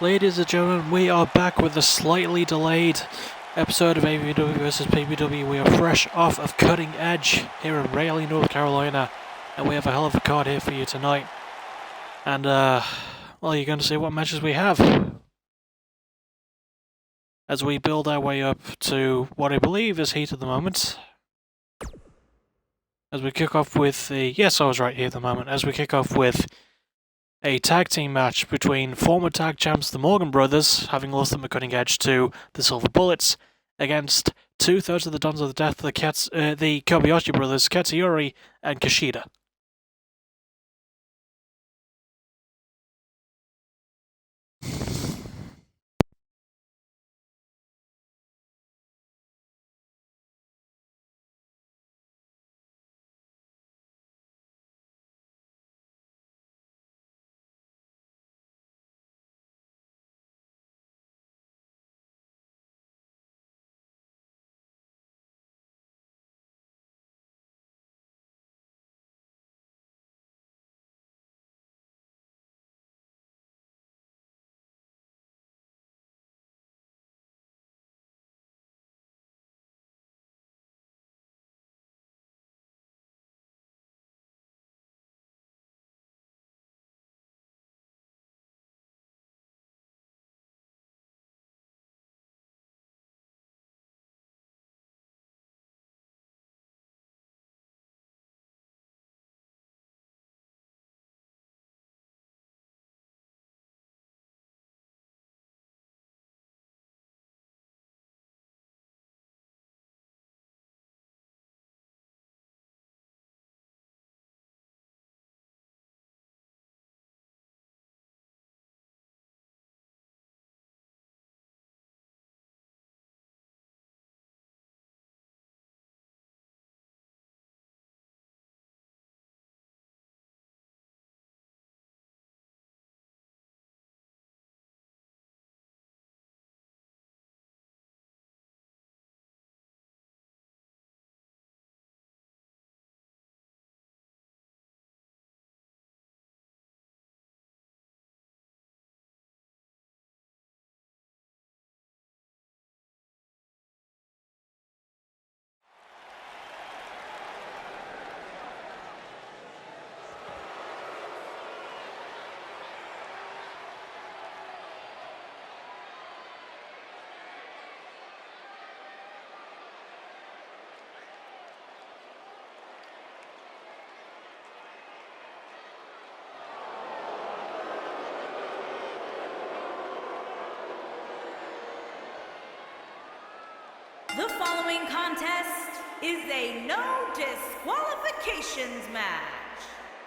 Ladies and gentlemen, we are back with a slightly delayed episode of AVW vs PBW. We are fresh off of Cutting Edge here in Raleigh, North Carolina, and we have a hell of a card here for you tonight. And, well, you're going to see what matches we have as we build our way up to what I believe is heat at the moment. As we kick off with the... Yes, I was right here at the moment. As we kick off with a tag team match between former tag champs the Morgan Brothers, having lost them at Cutting Edge, to the Silver Bullets, against two-thirds of the Dons of the Death, the Kobayashi Brothers, Katsuyori and Kushida. The following contest is a no disqualifications match.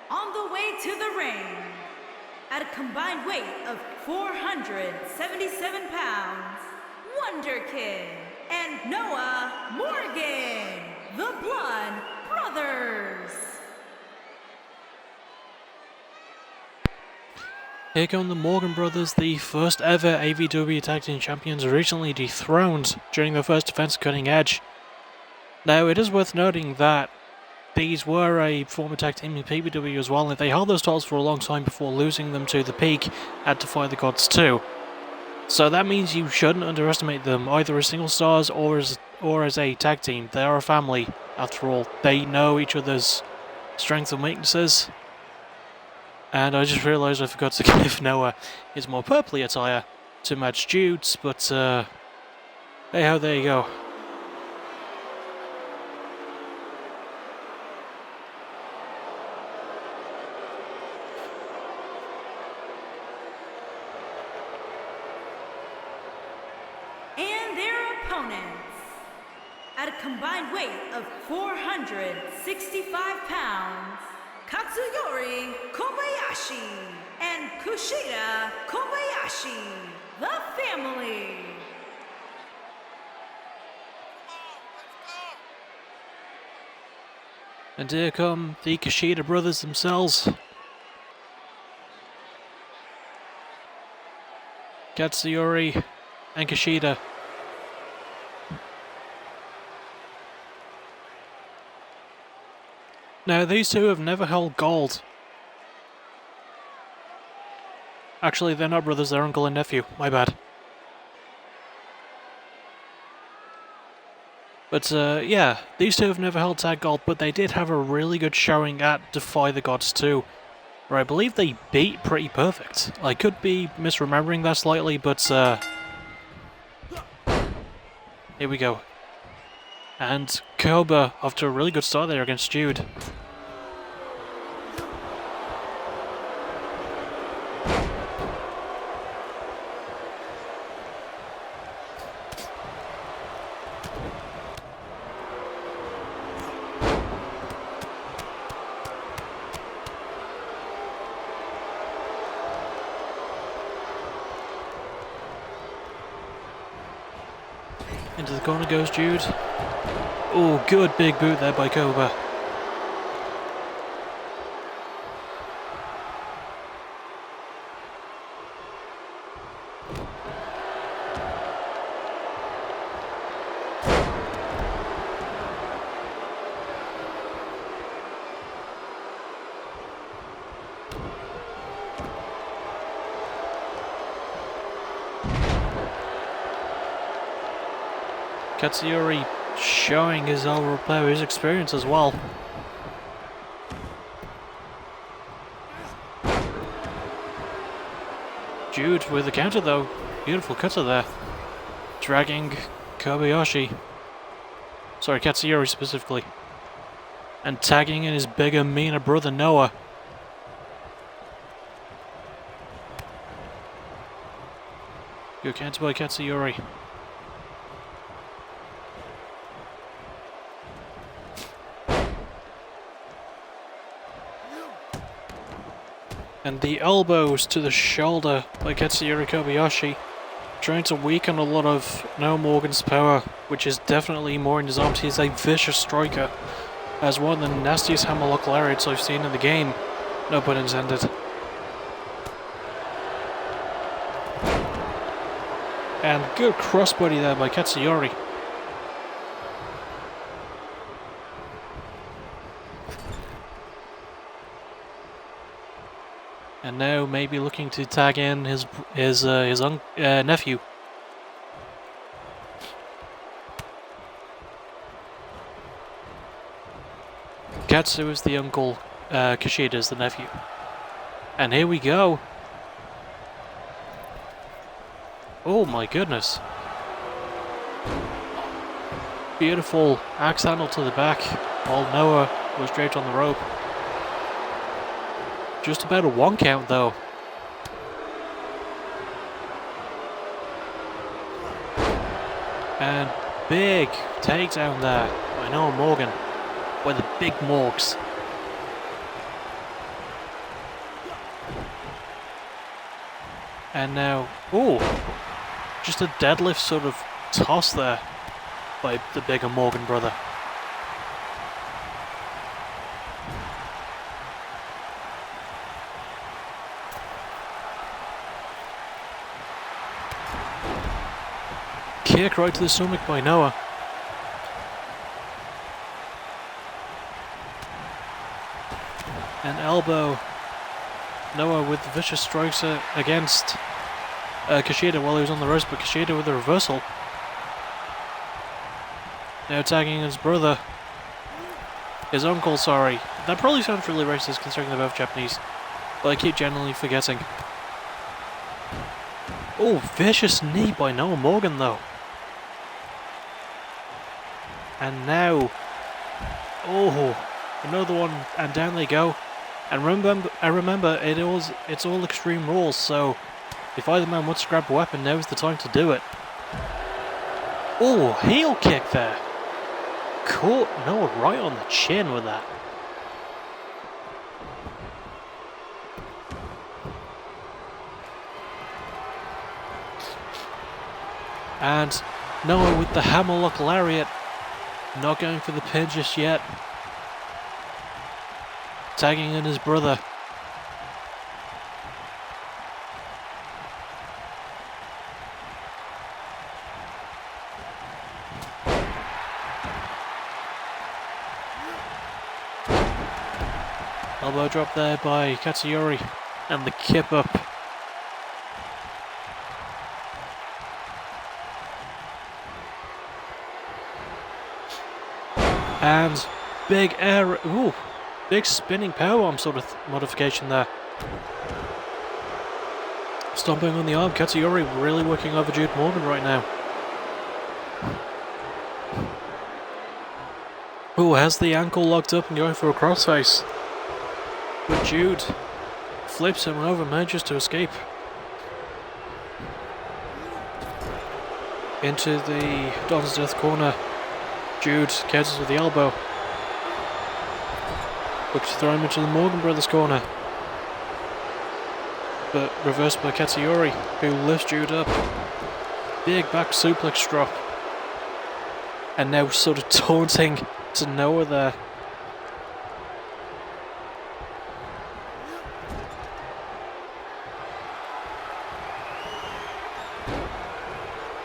On the way to the ring, at a combined weight of 477 pounds, Wonder Kid and Noah Morgan, the Blood Brothers. Here come the Morgan Brothers, the first ever AVW Tag Team Champions, recently dethroned during their first defense of Cutting Edge. Now, it is worth noting that these were a former tag team in PBW as well, and they held those titles for a long time before losing them to the Peak at Defy the Gods 2. So that means you shouldn't underestimate them, either as single stars or as a tag team. They are a family, after all. They know each other's strengths and weaknesses. And I just realised I forgot to give Noah his more purpley attire to match Jude's, but hey ho, there you go. And their opponents, at a combined weight of 465 pounds, Katsuyori Kobayashi and Kushida Kobayashi, the family. And here come the Kushida brothers themselves. Katsuyori and Kushida. Now, these two have never held gold. Actually, they're not brothers, they're uncle and nephew. My bad. But yeah, these two have never held tag gold, but they did have a really good showing at Defy the Gods 2, where I believe they beat Pretty Perfect. I could be misremembering that slightly, but here we go. And Koba off to a really good start there against Jude. Into the corner goes Jude. Oh, good big boot there by Koba. Katsuyori showing his overplay, his experience as well. Jude with the counter though. Beautiful cutter there. Dragging Kobayashi. Sorry, Katsuyori specifically. And tagging in his bigger, meaner brother Noah. Good counter by Katsuyori. And the elbows to the shoulder by Katsuyori Kobayashi, trying to weaken a lot of Noah Morgan's power, which is definitely more in his arms. He's a vicious striker, as one of the nastiest hammerlock lariats I've seen in the game, no pun intended. And good crossbody there by Katsuyori. And now maybe looking to tag in his nephew. Katsu is the uncle, Kushida is the nephew. And here we go. Oh my goodness. Beautiful axe handle to the back while Noah was draped on the rope. Just about a 1 count though. And big takedown there by Noah Morgan by the big Morgs. And now, ooh, just a deadlift sort of toss there by the bigger Morgan brother. Kick right to the stomach by Noah. An elbow. Noah with the vicious strikes against Kushida while he was on the ropes, but Kushida with the reversal. Now tagging his brother. His uncle, sorry. That probably sounds really racist considering they're both Japanese, but I keep generally forgetting. Oh, vicious knee by Noah Morgan though. And now, oh, another one, and down they go. And remember, it's all Extreme Rules, so if either man wants to grab a weapon, now's the time to do it. Oh, heel kick there. Caught Noah right on the chin with that. And Noah with the hammerlock lariat. Not going for the pin just yet. Tagging in his brother. Elbow drop there by Katsuyori. And the kip up And big air, ooh, big spinning powerbomb sort of modification there. Stomping on the arm, Katsuyori really working over Jude Morgan right now. Ooh, has the ankle locked up and going for a crossface. But Jude flips him over, manages to escape. Into the Don's Death corner. Jude counters with the elbow. Looks to throw him into the Morgan Brothers corner. But reversed by Katsuyori, who lifts Jude up. Big back suplex drop. And now sort of taunting to Noah there.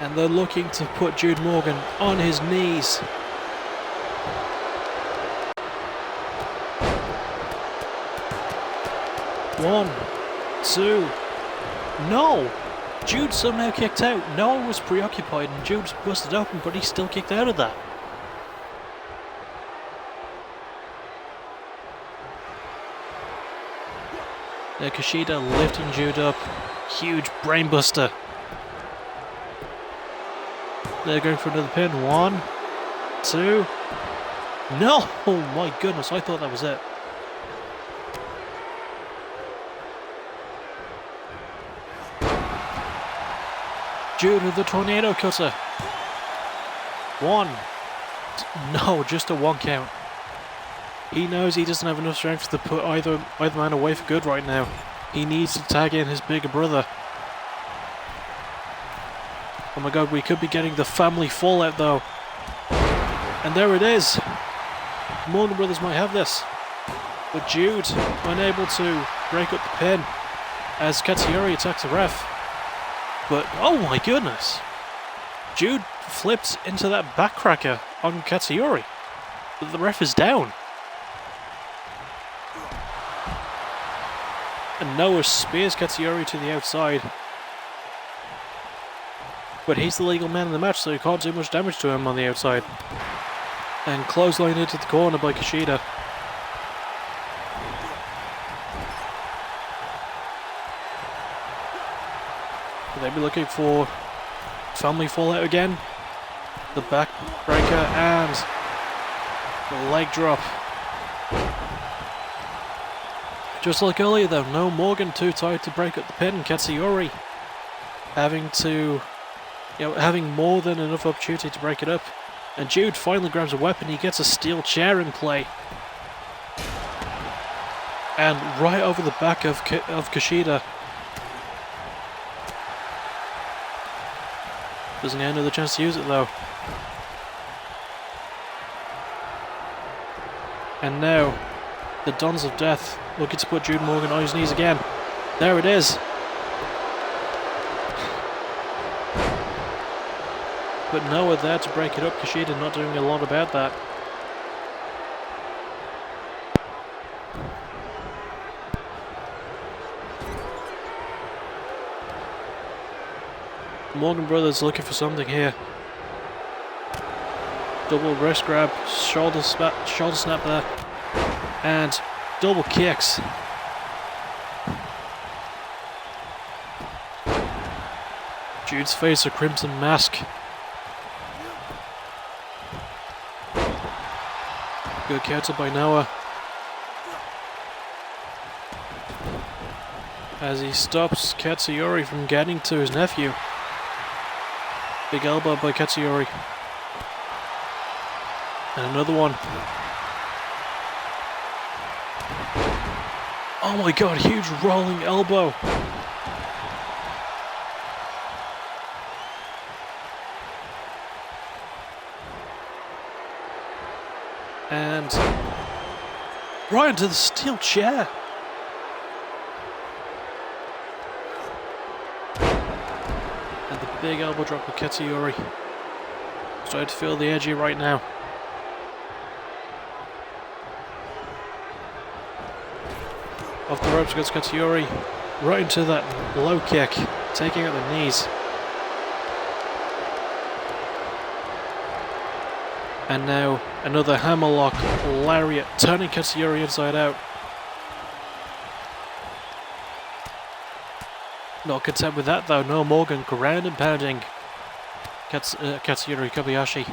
And they're looking to put Jude Morgan on his knees. One, two, no! Jude somehow kicked out. Noah was preoccupied and Jude's busted open, but he still kicked out of that. Now Kushida lifting Jude up. Huge brainbuster. They're going for another pin. One, two. No! Oh my goodness, I thought that was it. Jude with the tornado cutter. One. No, just a one count. He knows he doesn't have enough strength to put either man away for good right now. He needs to tag in his bigger brother. Oh my god, we could be getting the family fallout though. And there it is. Morgan Brothers might have this. But Jude unable to break up the pin as Katsuyori attacks the ref. But oh my goodness. Jude flips into that backcracker on Katsuyori. But the ref is down. And Noah spears Katsuyori to the outside. But he's the legal man in the match, so he can't do much damage to him on the outside. And clothesline into the corner by Kushida. Will they be looking for family fallout again? The backbreaker and the leg drop. Just like earlier though, no Morgan too tight to break up the pin. Katsuyori having more than enough opportunity to break it up. And Jude finally grabs a weapon. He gets a steel chair in play. And right over the back of Kushida. Doesn't get another chance to use it though. And now, the Dons of Death looking to put Jude Morgan on his knees again. There it is. But Noah there to break it up. Kushida not doing a lot about that. Morgan Brothers looking for something here. Double wrist grab, shoulder snap there, and double kicks. Jude's face a crimson mask. Good counter by Noah. As he stops Katsuyori from getting to his nephew. Big elbow by Katsuyori. And another one. Oh my god, huge rolling elbow. And right into the steel chair. And the big elbow drop with Katsuyori. Starting to feel the edge here right now. Off the ropes against Katsuyori. Right into that low kick. Taking out the knees. And now another hammerlock lariat, turning Katsuyori inside out. Not content with that though, no Morgan ground and pounding Katsuyori Kobayashi.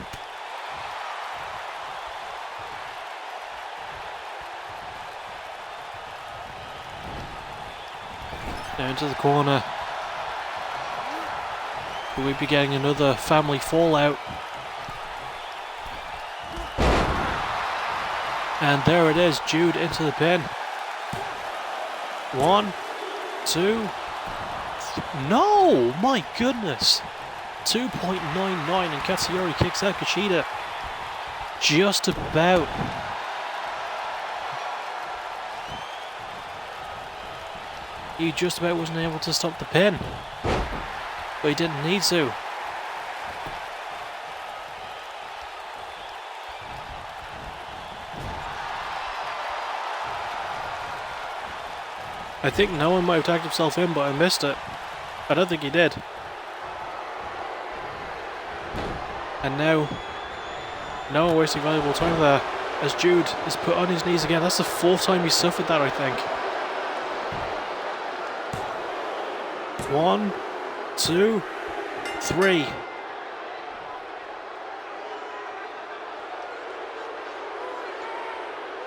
Now into the corner. Will we be getting another family fallout? And there it is, Jude into the pin. 1, 2. No! My goodness! 2.99 and Katsuyori kicks out Kushida. Just about. He just about wasn't able to stop the pin. But he didn't need to. I think no one might have tagged himself in, but I missed it. I don't think he did. And now, no one wasting valuable time there, as Jude is put on his knees again. That's the 4th time he's suffered that, I think. 1, 2, 3.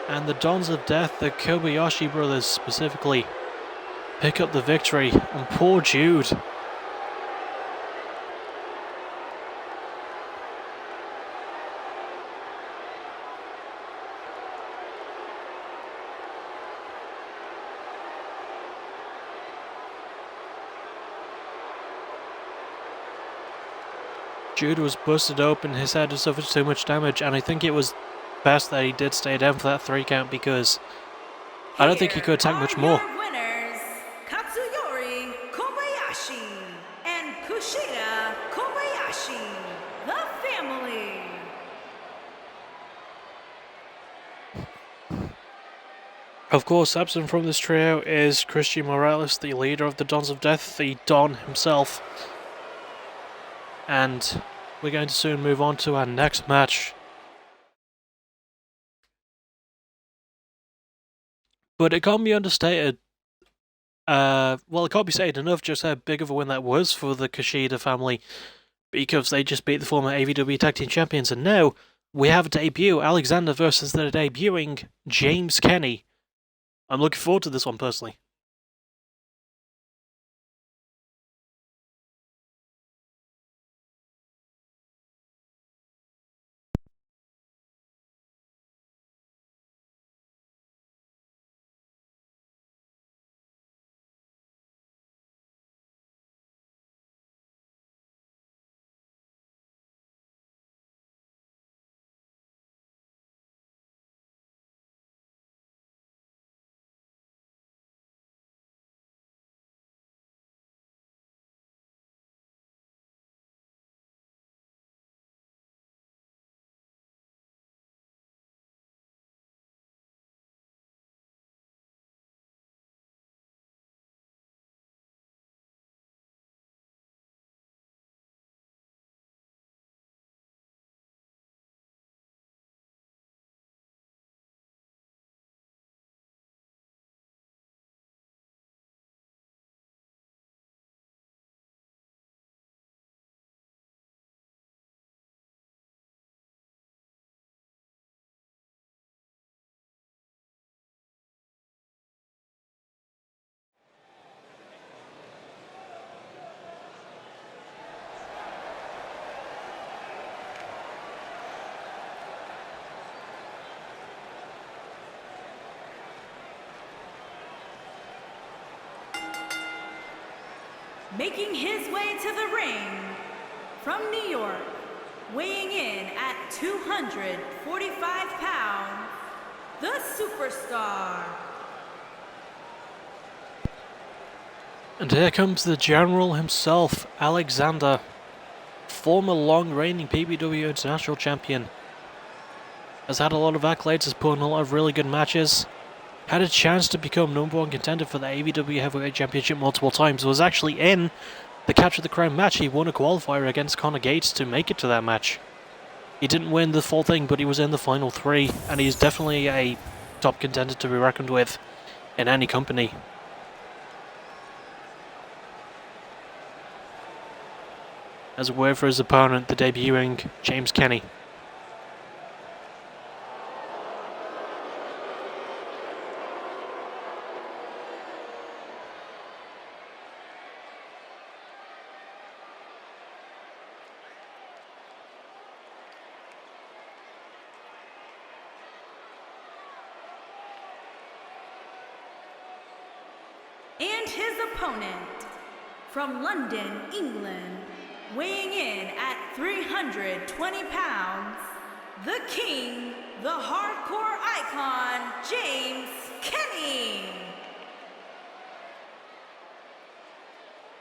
And the Dons of Death, the Kobayashi brothers specifically, pick up the victory on poor Jude. Jude was busted open, his head had suffered too much damage, and I think it was best that he did stay down for that 3 count because I don't think he could attack much more. Winners, Katsuyori Kobayashi and Kushida Kobayashi, the family. Of course, absent from this trio is Christian Morales, the leader of the Dons of Death, the Don himself. And we're going to soon move on to our next match. But it can't be understated, well, it can't be stated enough just how big of a win that was for the Kushida family, because they just beat the former AVW Tag Team Champions, and now we have a debut, Alexander versus the debuting James Kenny. I'm looking forward to this one personally. Making his way to the ring from New York, weighing in at 245 pounds, the superstar. And here comes the General himself, Alexander, former long-reigning PBW International Champion. Has had a lot of accolades, has put in a lot of really good matches. Had a chance to become #1 contender for the AVW Heavyweight Championship multiple times. Was actually in the Capture the Crown match. He won a qualifier against Connor Gates to make it to that match. He didn't win the full thing, but he was in the final 3, and he's definitely a top contender to be reckoned with in any company. As a word for his opponent, the debuting James Kenny. And his opponent, from London, England, weighing in at 320 pounds, the king, the hardcore icon, James Kenny.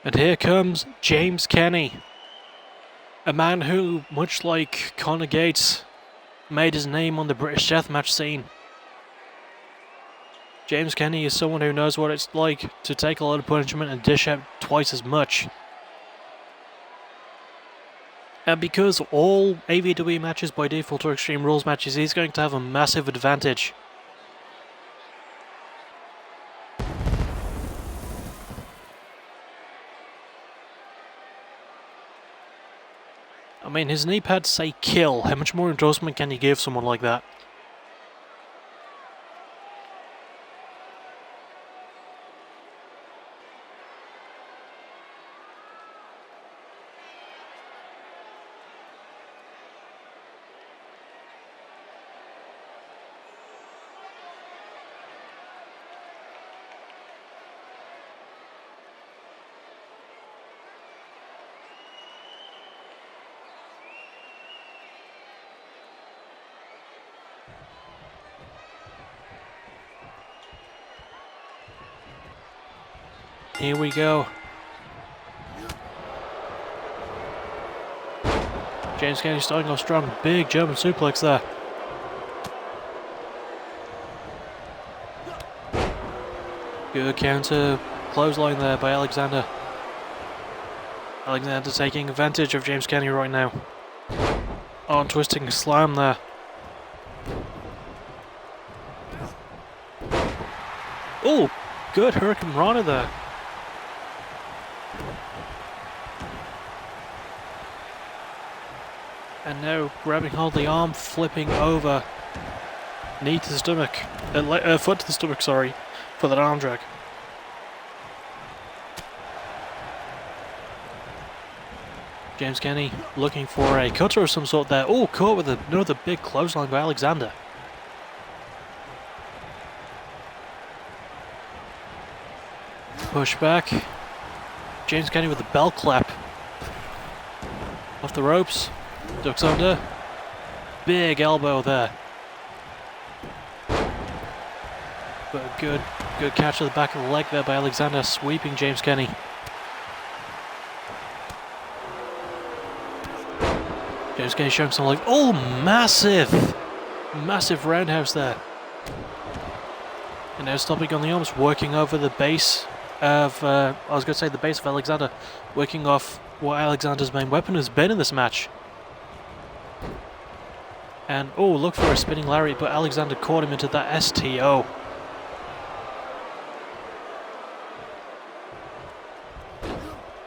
And here comes James Kenny, a man who, much like Conor Gates, made his name on the British deathmatch scene. James Kenny is someone who knows what it's like to take a lot of punishment and dish out twice as much. And because all AVW matches by default are Extreme Rules matches, he's going to have a massive advantage. I mean, his knee pads say kill. How much more endorsement can you give someone like that? Here we go. James Kenny starting off strong. Big German suplex there. Good counter clothesline there by Alexander. Alexander taking advantage of James Kenny right now. Arm twisting slam there. Oh, good Hurricane Rana there. And now grabbing hold of the arm, flipping over. Knee to the stomach. Foot to the stomach, sorry, for that arm drag. James Kenny looking for a cutter of some sort there. Oh, caught with another big clothesline by Alexander. Push back. James Kenny with a belt clap. Off the ropes. Ducks under. Big elbow there. But a good catch to the back of the leg there by Alexander, sweeping James Kenny. James Kenny showing some life. Oh, massive! Massive roundhouse there. And now stopping on the arms, working over the base of, I was going to say the base of Alexander, working off what Alexander's main weapon has been in this match. And, oh, look for a spinning lariat, but Alexander caught him into that STO.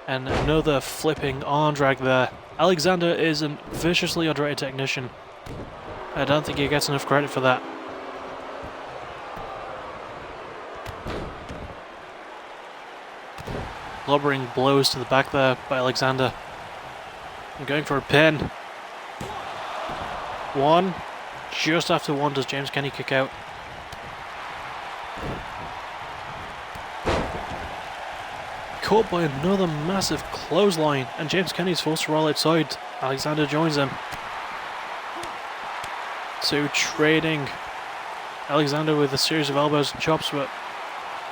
And another flipping arm drag there. Alexander is a viciously underrated technician. I don't think he gets enough credit for that. Blubbering blows to the back there by Alexander. And going for a pin. One. Just after one does James Kenny kick out. Caught by another massive clothesline, and James Kenny's forced to roll outside. Alexander joins him. Two trading. Alexander with a series of elbows and chops, but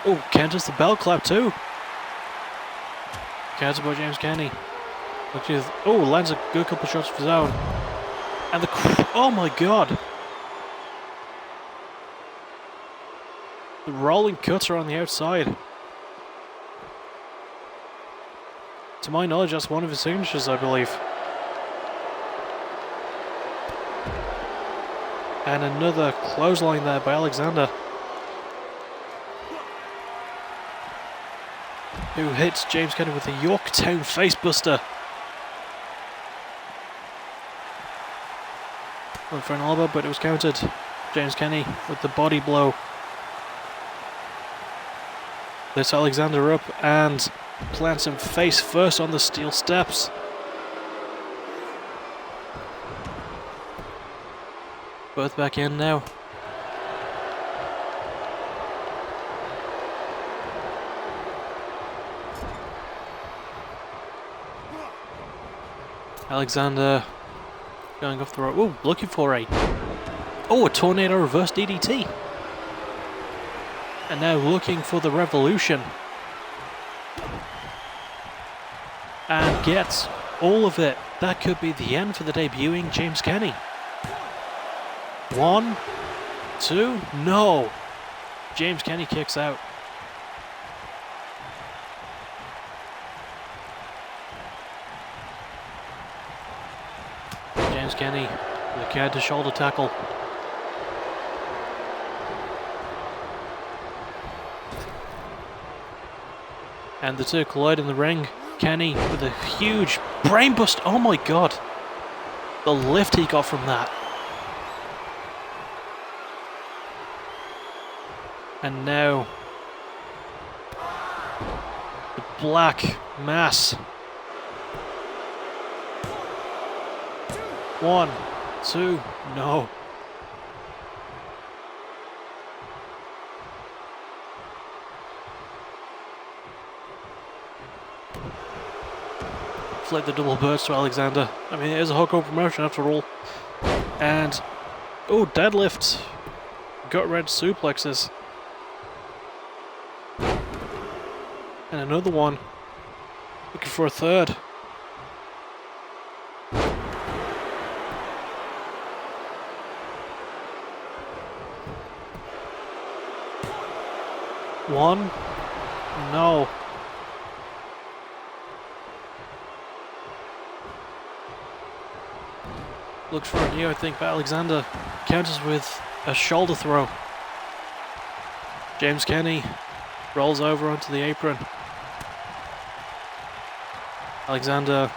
oh, counters the bell clap too. Counter by James Kenny. Oh, lands a good couple of shots of his own. And the oh my god! The rolling cutter on the outside. To my knowledge, that's one of his signatures, I believe. And another clothesline there by Alexander, who hits James Kenny with a Yorktown facebuster. Went for an elbow, but it was countered. James Kenny with the body blow. Lifts Alexander up and plants him face first on the steel steps. Both back in now. Alexander going off the rope. Oh, looking for a tornado reverse DDT. And now looking for the Revolution. And gets all of it. That could be the end for the debuting James Kenny. 1, 2, no. James Kenny kicks out. James Kenny with a head to shoulder tackle. And the two collide in the ring. Kenny with a huge brainbuster. Oh my god. The lift he got from that. And now the black mass. 1, 2, no. Flip the double burst to Alexander. I mean, it is a hardcore promotion after all. And, oh, deadlift. Gut wrench suplexes. And another one. Looking for a third. One. No. Looks for a knee, I think, but Alexander counters with a shoulder throw. James Kenny rolls over onto the apron. Alexander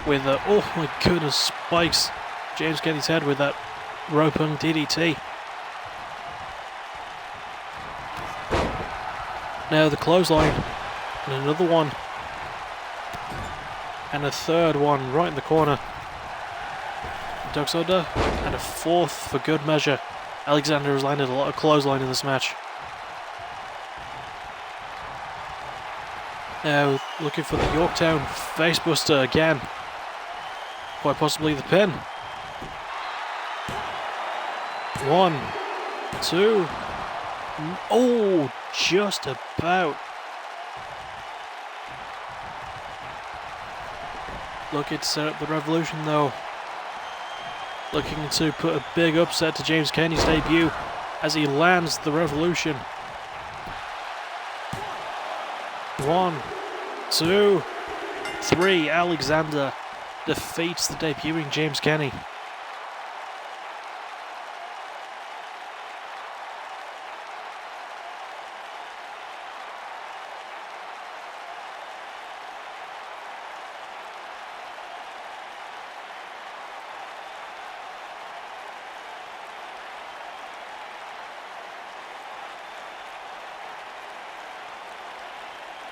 with a, oh my goodness, spikes James Kenny's head with that rope hung DDT. Now the clothesline, and another one, and a third one right in the corner. Ducks under, and a fourth for good measure. Alexander has landed a lot of clothesline in this match. Now looking for the Yorktown facebuster again. Quite possibly the pin. 1, 2. Oh, just about. Looking to set up the Revolution though. Looking to put a big upset to James Kenny's debut as he lands the Revolution. 1, 2, 3. Alexander defeats the debuting James Kenny.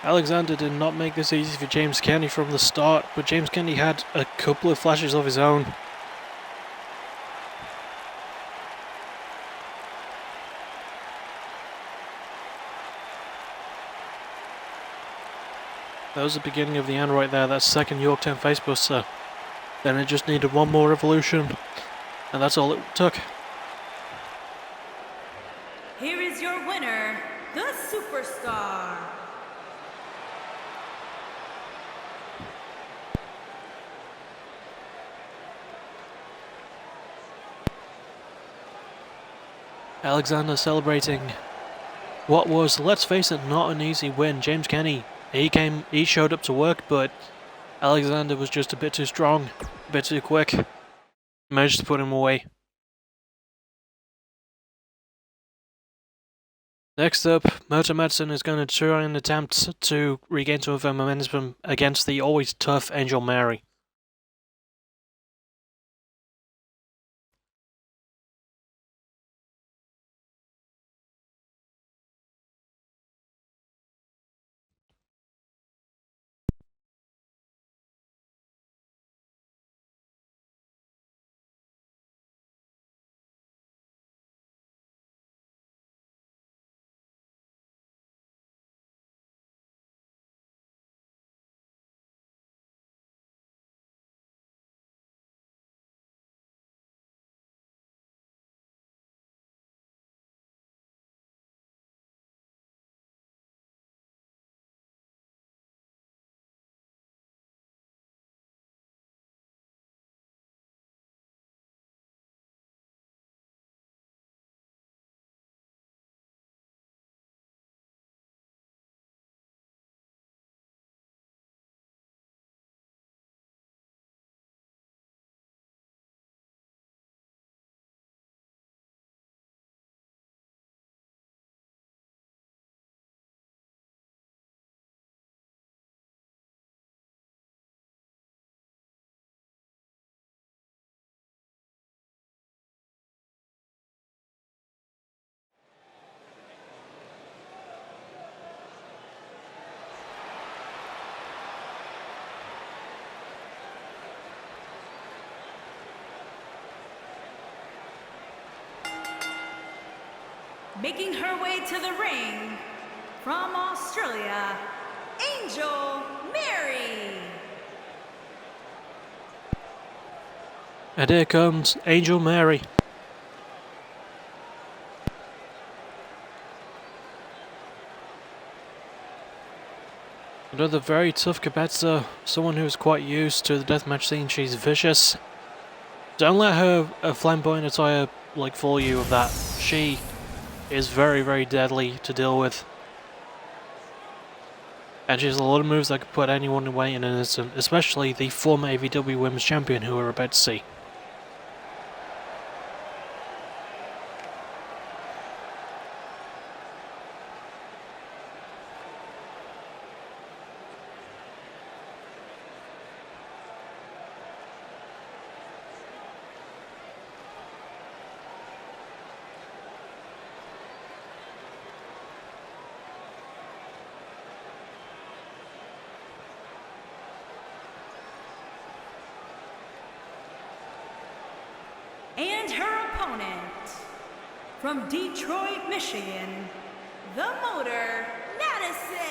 Alexander did not make this easy for James Kenny from the start, but James Kenny had a couple of flashes of his own. That was the beginning of the end right there, that second Yorktown facebuster. Then it just needed one more Revolution, and that's all it took. Here is your winner, the Superstar. Alexander celebrating what was, let's face it, not an easy win. James Kenny, he showed up to work, but Alexander was just a bit too strong, a bit too quick. Managed to put him away. Next up, Moto Madsen is going to try and attempt to regain some of her momentum against the always tough Angel Mary. Making her way to the ring from Australia, Angel Mary. And here comes Angel Mary. Another very tough competitor, someone who's quite used to the deathmatch scene. She's vicious. Don't let her flamboyant attire fool you of that. She is very, very deadly to deal with. And she has a lot of moves that could put anyone away in an instant, especially the former AVW Women's Champion who we're about to see. And her opponent, from Detroit, Michigan, the Motor Madison.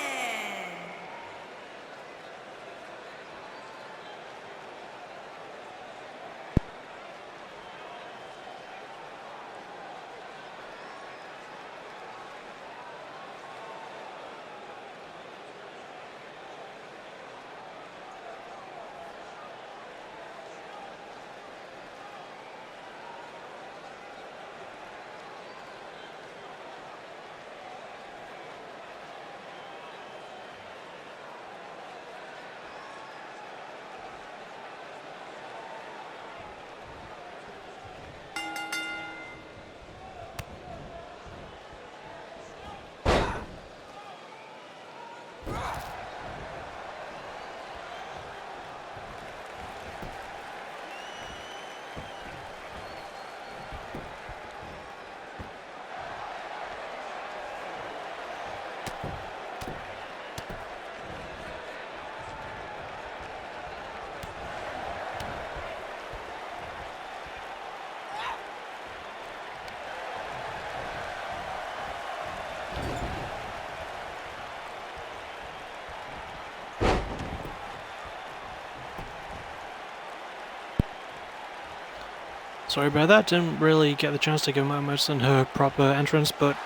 Sorry about that, didn't really get the chance to give Moto Madsen her proper entrance, but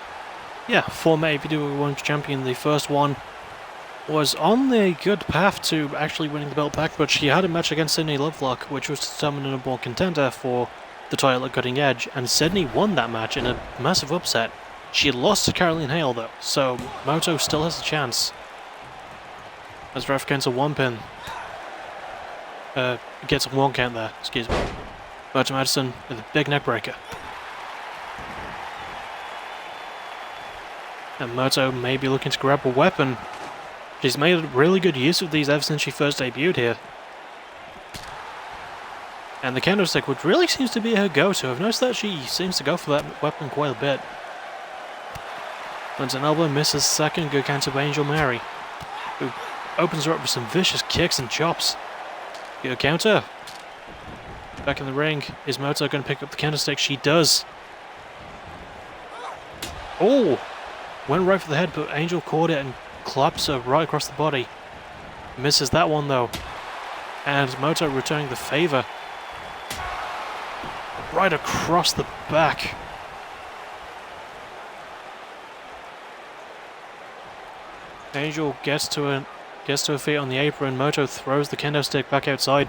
yeah, former AVW Women's Champion, the first one, was on the good path to actually winning the belt back, but she had a match against Sydney Lovelock, which was to determine a number one contender for the title at Cutting Edge, and Sydney won that match in a massive upset. She lost to Caroline Hale though, so Moto still has a chance. As ref counts a one pin. Gets a one count there, excuse me. Moto Madsen with a big neck breaker. And Moto may be looking to grab a weapon. She's made really good use of these ever since she first debuted here. And the kendo stick, which really seems to be her go-to. I've noticed that she seems to go for that weapon quite a bit. Lands an elbow, misses second, good counter by Angel Mary, who opens her up with some vicious kicks and chops. Good counter. Back in the ring, is Moto going to pick up the kendo stick? She does. Oh! Went right for the head, but Angel caught it and claps her right across the body. Misses that one though. And Moto returning the favour. Right across the back. Angel gets to her feet on the apron. Moto throws the kendo stick back outside.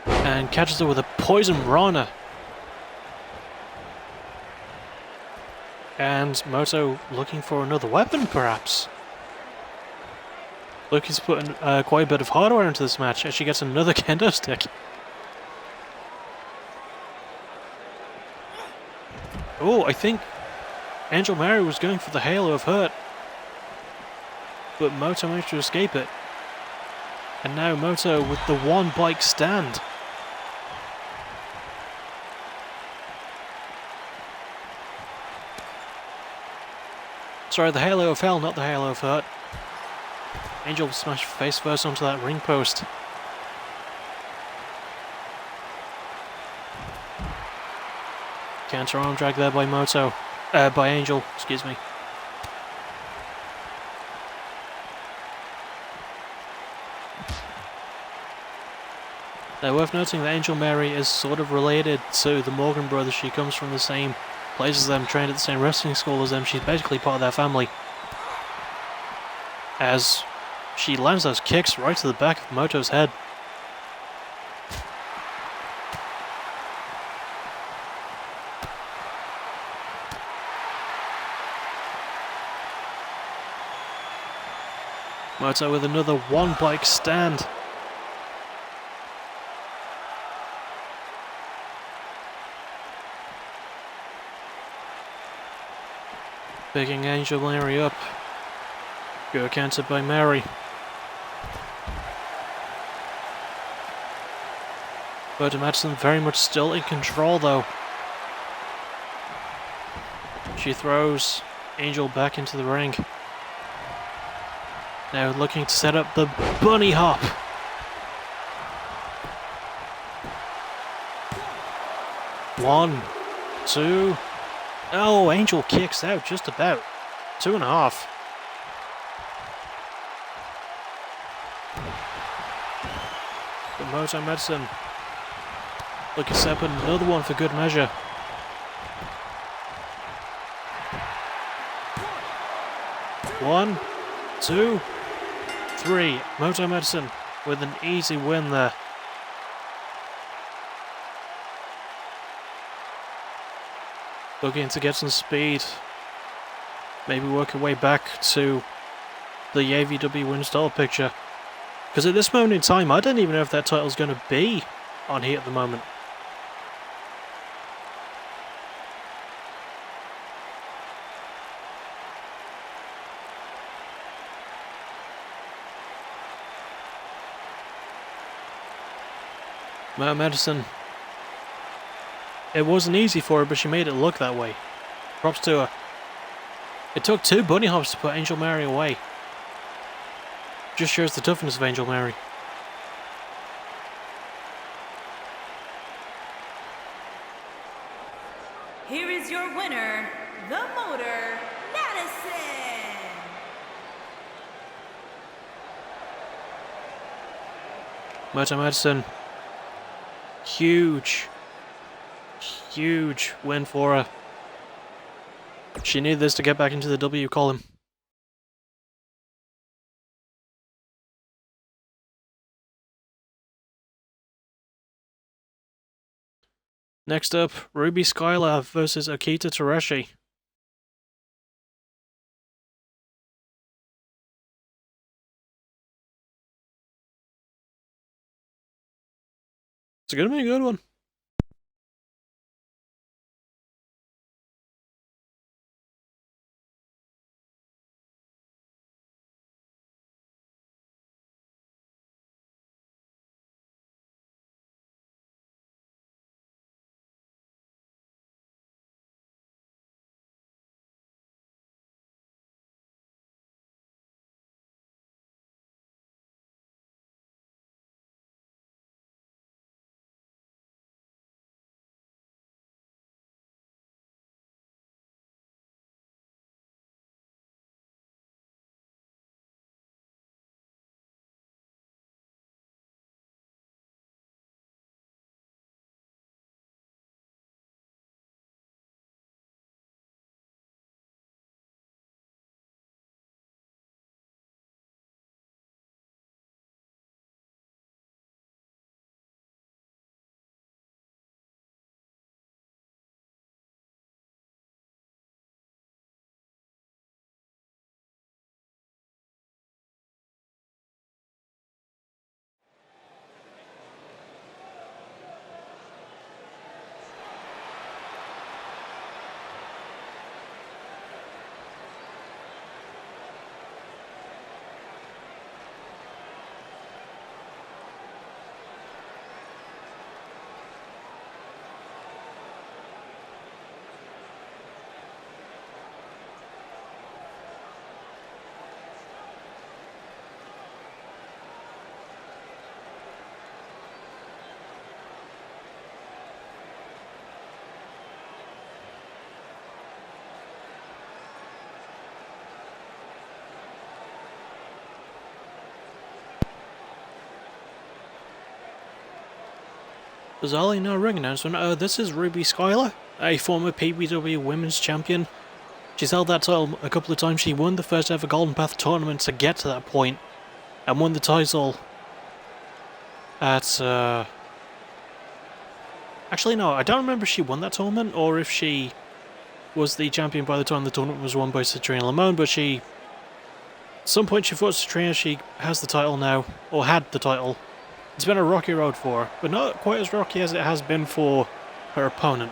And catches her with a poison rana. And Moto looking for another weapon, perhaps. Look, he's putting quite a bit of hardware into this match as she gets another kendo stick. Oh, I think Angel Mary was going for the halo of hurt. But Moto managed to escape it. And now Moto with the one bike stand. Sorry, the halo of hell, not the halo of hurt. Angel smashed face first onto that ring post. Counter arm drag there by by Angel, excuse me. Now, worth noting that Angel Mary is sort of related to the Morgan brothers. She comes from the same place as them, trained at the same wrestling school as them. She's basically part of their family. As she lands those kicks right to the back of Moto's head. Moto with another one bike stand. Picking Angel Mary up. Good counter by Mary. But Madison very much still in control though. She throws Angel back into the ring. Now looking to set up the bunny hop. One, two. Oh, Angel kicks out just about. 2.5. But Moto Madison looking to set up another one for good measure. One, two, three. Moto Madison with an easy win there. Looking to get some speed. Maybe work our way back to the AVW win style picture. Because at this moment in time, I don't even know if that title's going to be on here at the moment. Madison. It wasn't easy for her, but she made it look that way. Props to her. It took 2 bunny hops to put Angel Mary away. Just shows the toughness of Angel Mary. Here is your winner, the Motor, Madison. Moto Madison. Huge win for her. She needed this to get back into the W column. Next up, Ruby Skylar versus Akita Tereshi. It's gonna be a good one. Bizarrely, no ring announcement. This is Ruby Skylar, a former PBW Women's Champion. She's held that title a couple of times. She won the first ever Golden Path tournament to get to that point, and won the title at, actually no, I don't remember if she won that tournament, or if she was the champion by the time the tournament was won by Citrina Lamone, but at some point she fought Citrina. She has the title now, or had the title. It's been a rocky road for her, but not quite as rocky as it has been for her opponent.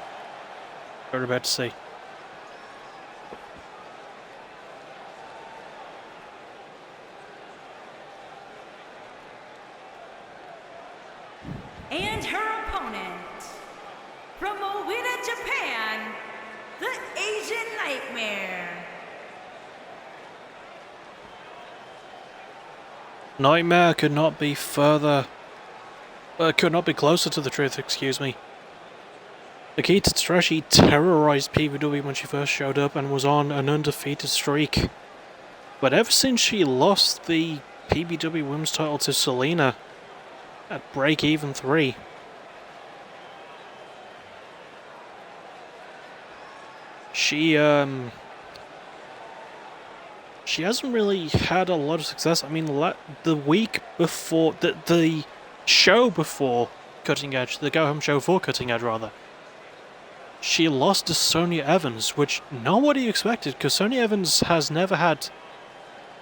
We're about to see. And her opponent, from Owita, Japan, the Asian Nightmare. Nightmare could not be closer to the truth, excuse me. Akita Tsureshi terrorized PBW when she first showed up and was on an undefeated streak. But ever since she lost the PBW Women's title to Selena at Break Even 3, she hasn't really had a lot of success. I mean, the week before, the show before Cutting Edge, the go-home show for Cutting Edge, rather, she lost to Sonya Evans, which nobody expected, because Sonya Evans has never had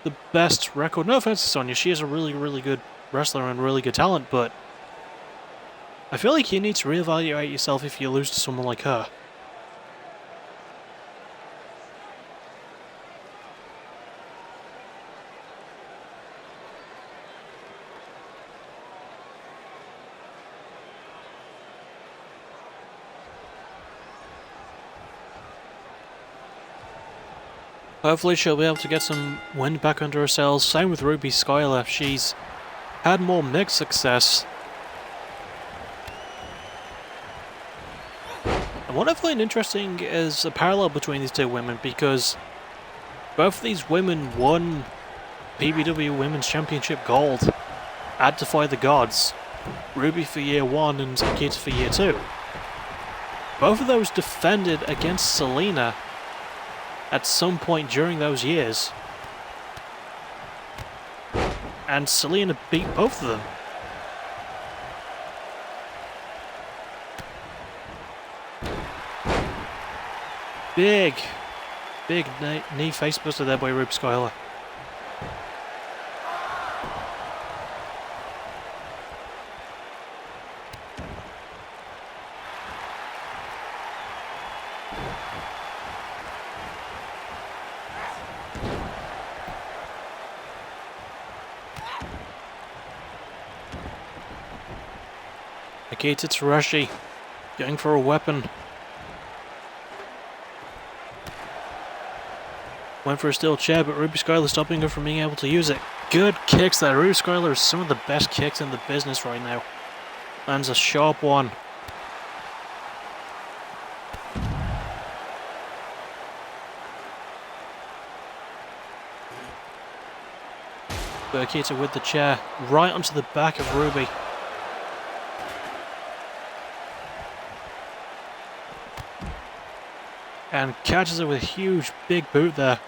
the best record. No offense to Sonya, she is a really, really good wrestler and really good talent, but I feel like you need to reevaluate yourself if you lose to someone like her. Hopefully she'll be able to get some wind back under her sails. Same with Ruby Skylar. She's had more mixed success. And what I find interesting is a parallel between these two women, because both of these women won PBW Women's Championship Gold at Defy the Gods. Ruby for year 1 and Akita for year 2. Both of those defended against Selena at some point during those years, and Selena beat both of them. Big knee face buster there by Ruby Skylar. Akita Tsureshi going for a weapon. Went for a steel chair, but Ruby Skylar stopping her from being able to use it. Good kicks there. Ruby Skylar is some of the best kicks in the business right now. Lands a sharp one. But Akita with the chair right onto the back of Ruby. And catches her with a huge big boot there.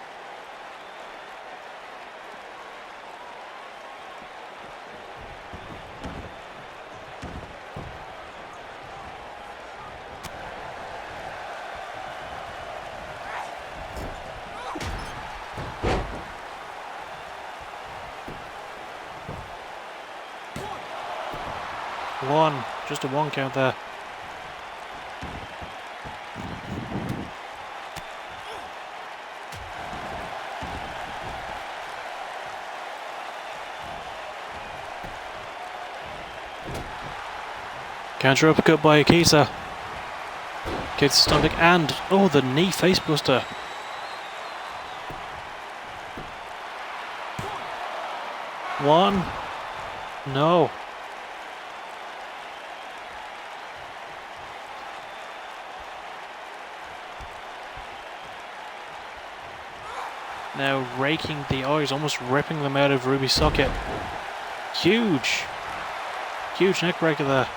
One, just a one count there. Counter uppercut by Akita. Kicks the stomach and, oh, the knee facebuster. One. No. Now raking the eyes, almost ripping them out of Ruby's socket. Huge. Huge neck breaker there.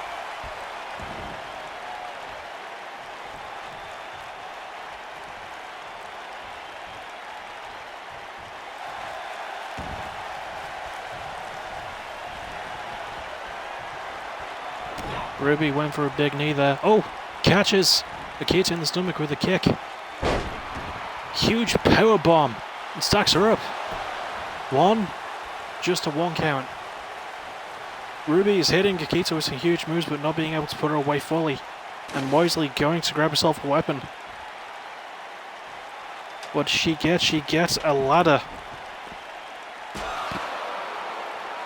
Ruby went for a big knee there. Oh, catches Akita in the stomach with a kick. Huge power bomb. And stacks her up. One. Just a 1 count. Ruby is hitting Akita with some huge moves but not being able to put her away fully. And wisely going to grab herself a weapon. What does she get? She gets a ladder.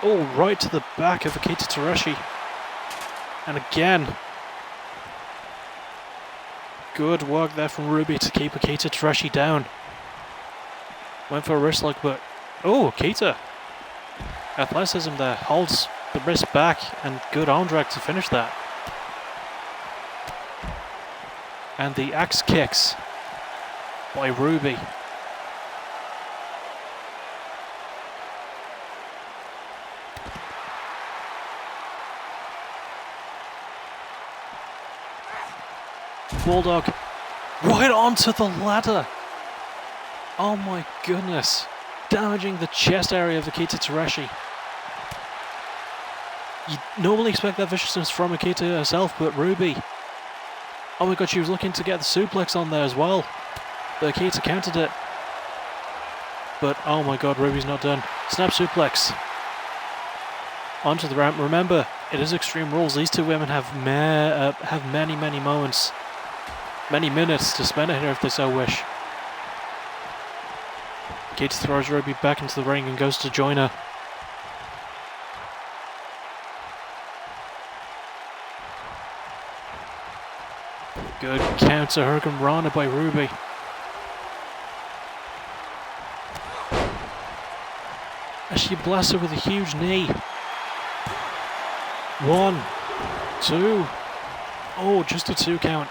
Oh, right to the back of Akita Terashi. And again. Good work there from Ruby to keep Akita Terashi down. Went for a wrist lock, but... Oh, Akita. Athleticism there. Holds the wrist back and good arm drag to finish that. And the axe kicks by Ruby. Bulldog right onto the ladder. Oh my goodness. Damaging the chest area of Akita Terashi. You normally expect that viciousness from Akita herself, but Ruby. Oh my god, she was looking to get the suplex on there as well. But Akita countered it. But oh my god, Ruby's not done. Snap suplex. Onto the ramp. Remember, it is Extreme Rules. These two women have many moments. Many minutes to spend it here if they so wish. Akita throws Ruby back into the ring and goes to join her. Good counter Hurricane Rana by Ruby. As she blasts her with a huge knee. 1, 2. Oh, just a 2 count.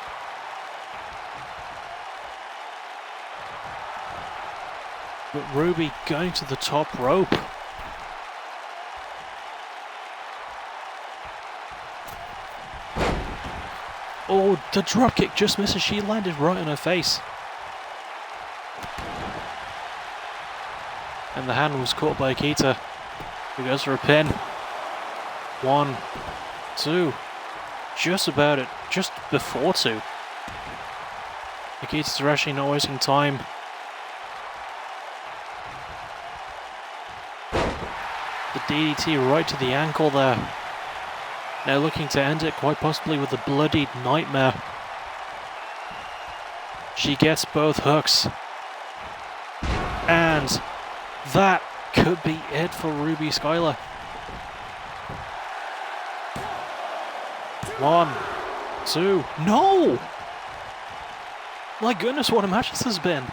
But Ruby going to the top rope. Oh, the dropkick just misses. She landed right on her face. And the hand was caught by Akita, who goes for a pin. 1, 2. Just about it. Just before 2. Akita Terashi not wasting time. The DDT right to the ankle there. Now looking to end it quite possibly with a bloodied nightmare. She gets both hooks. And that could be it for Ruby Skylar. 1, 2. No! My goodness, what a match this has been.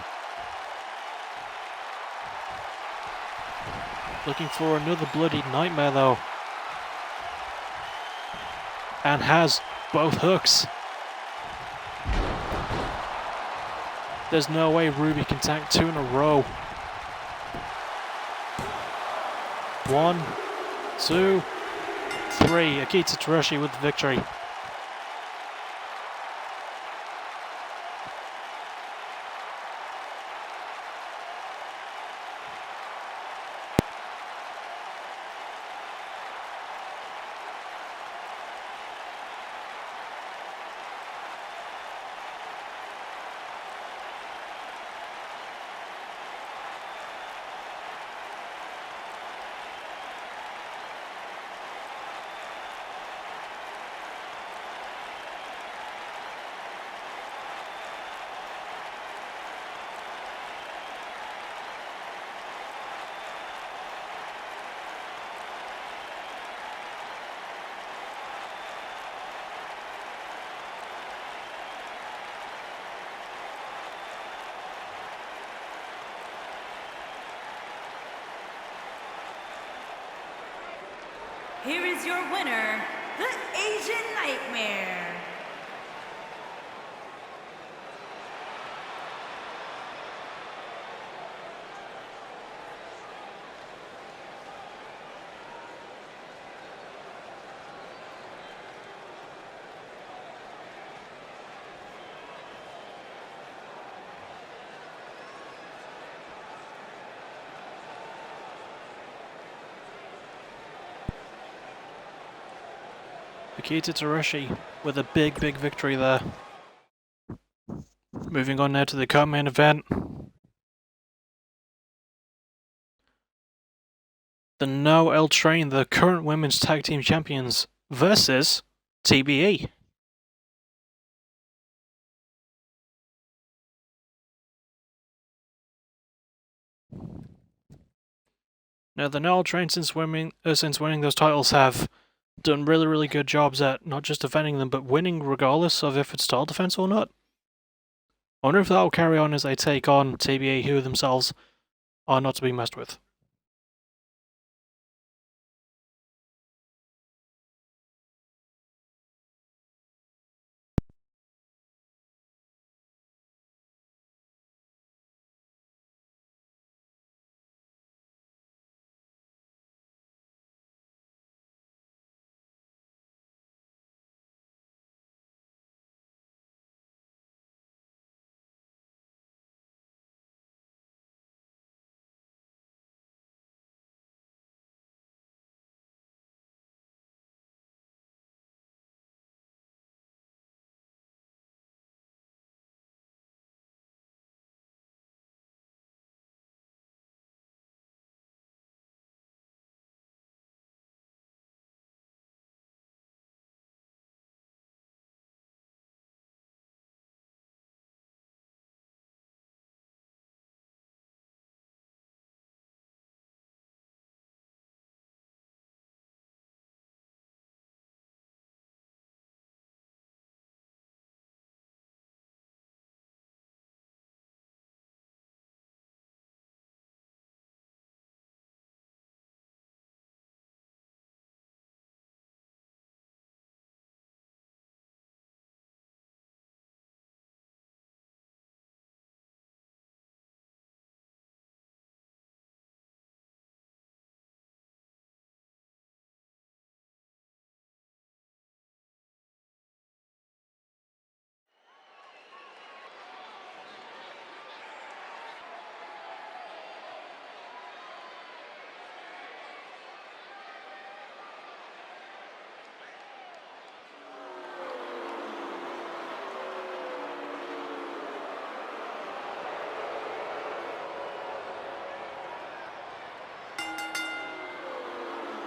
Looking for another bloody nightmare though. And has both hooks. There's no way Ruby can tank 2 in a row. 1, 2, 3. Akita Terashi with the victory. Here is your winner, the Asian Nightmare. Akita Tereshi with a big victory there. Moving on now to the co-main event. The Noel Train, the current women's tag team champions, versus TBE. Now, the Noel Train, since winning those titles, have done really good jobs at not just defending them, but winning regardless of if it's title defense or not. I wonder if that will carry on as they take on TBE, who themselves are not to be messed with.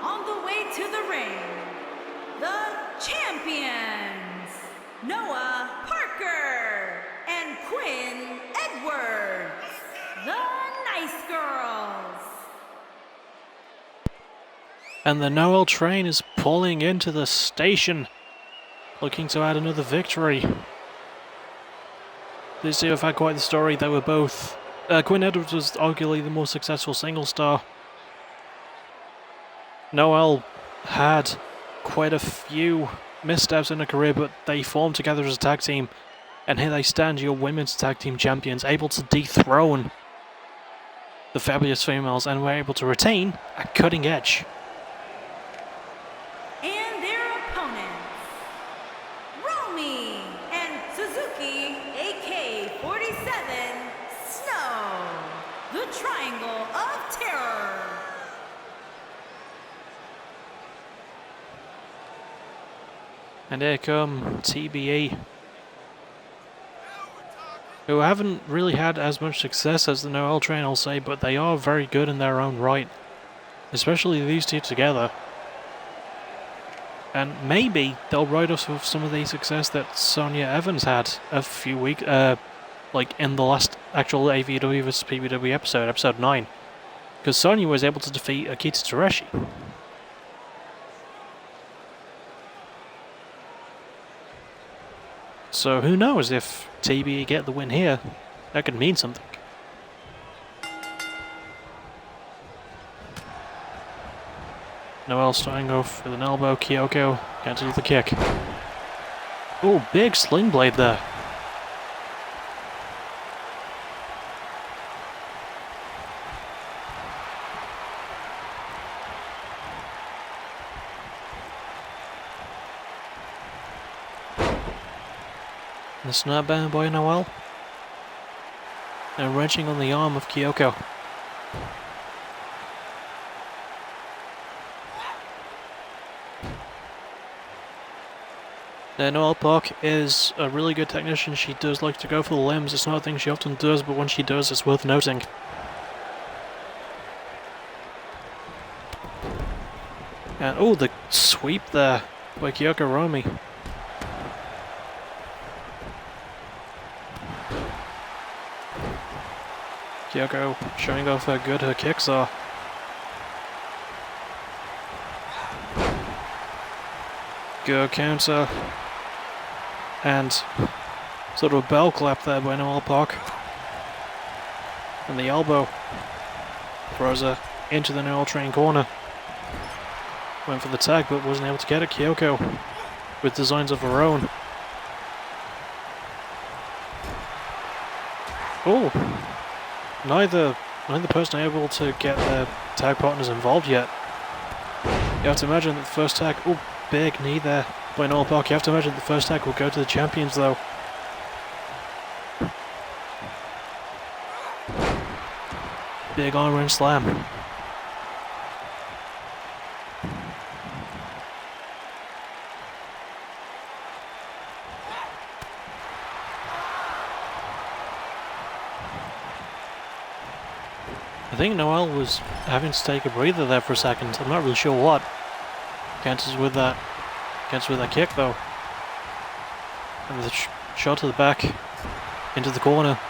On the way to the ring, the champions, Noah Parker and Quinn Edwards, the Nice Girls. And the Noel Train is pulling into the station, looking to add another victory. These two have had quite the story. They were both... Quinn Edwards was arguably the more successful single star. Noel had quite a few missteps in her career, but they formed together as a tag team. And here they stand, your women's tag team champions, able to dethrone the fabulous females, and were able to retain a cutting edge. And their opponents, Romy and Suzuki, AK-47, Snow, the Triangle of Terror. And here come TBE, who haven't really had as much success as the Noel Train, I'll say, but they are very good in their own right. Especially these two together. And maybe they'll ride us with some of the success that Sonia Evans had a few weeks, like in the last actual AVW vs PBW episode 9. Because Sonia was able to defeat Akita Tereshi. So who knows, if TBE get the win here, that could mean something. Noel starting off with an elbow, Kyoko cancels the kick. Oh, big sling blade there. The snap down by Noel. And wrenching on the arm of Kyoko. Now, Noelle Park is a really good technician. She does like to go for the limbs. It's not a thing she often does, but when she does, it's worth noting. And oh, the sweep there by Kyoko Romi. Kyoko showing off how good her kicks are. Good counter. And sort of a bell clap there by Noelle Park. And the elbow throws her into the Noelle train corner. Went for the tag but wasn't able to get it. Kyoko with designs of her own. Oh, neither person able to get their tag partners involved yet. You have to imagine that the first tag, oh, big knee there by Noelle Park. You have to imagine the first tag will go to the champions though. Big arm wrench slam. I think Noelle was having to take a breather there for a second. I'm not really sure what. Counters with that kick though. And the shot to the back, into the corner.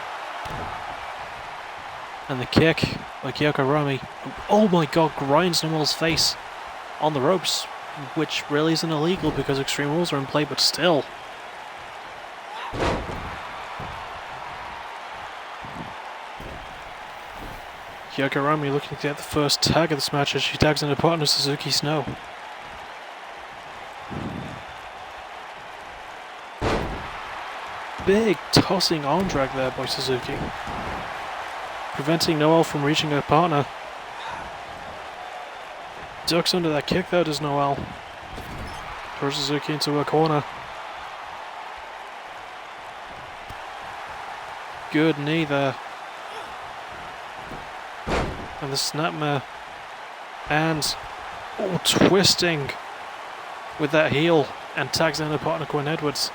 And the kick by Kyoko Romi. Oh my god, grinds Noelle's face on the ropes, which really isn't illegal because Extreme Rules are in play, but still. Kyoko Romi looking to get the first tag of this match as she tags in her partner Suzuki Snow. Big tossing arm drag there by Suzuki, preventing Noelle from reaching her partner. Ducks under that kick though, does Noelle. Throws Suzuki into her corner. Good knee there. And the snapmare. And oh, twisting with that heel and tags in her partner Quinn Edwards.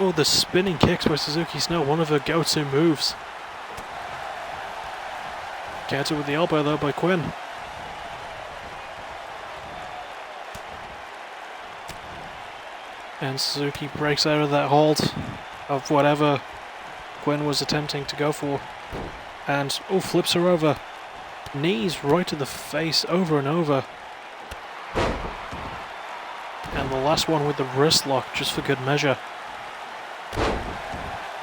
Oh, the spinning kicks by Suzuki Snow, one of her go-to moves. Counter with the elbow though by Quinn. And Suzuki breaks out of that hold of whatever Quinn was attempting to go for. And, oh, flips her over. Knees right to the face over and over. And the last one with the wrist lock, just for good measure.